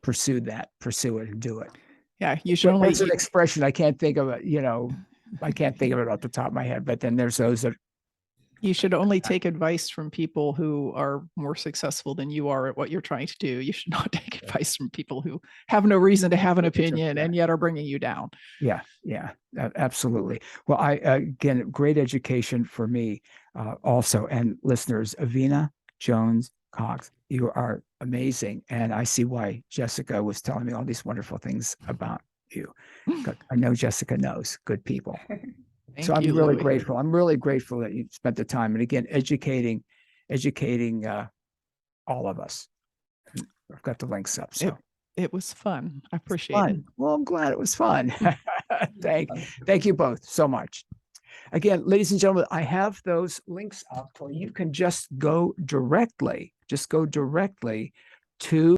pursue it and do it. Yeah, you should There's an expression I can't think of it. I can't think of it off the top of my head. But then there's those that You should only take advice from people who are more successful than you are at what you're trying to do. You should not take advice from people who have no reason to have an opinion and yet are bringing you down. Yeah, absolutely. Well, again, great education for me also. And listeners, Vena Jones-Cox, you are amazing. And I see why Jessica was telling me all these wonderful things about you. I know Jessica knows good people. Thank So I'm you, really Louis. grateful. I'm really grateful that you spent the time. And again, educating all of us. And I've got the links up. So it was fun. I appreciate it. Well, I'm glad it was fun. Thank you both so much. Again, ladies and gentlemen, I have those links up, or you can just go directly to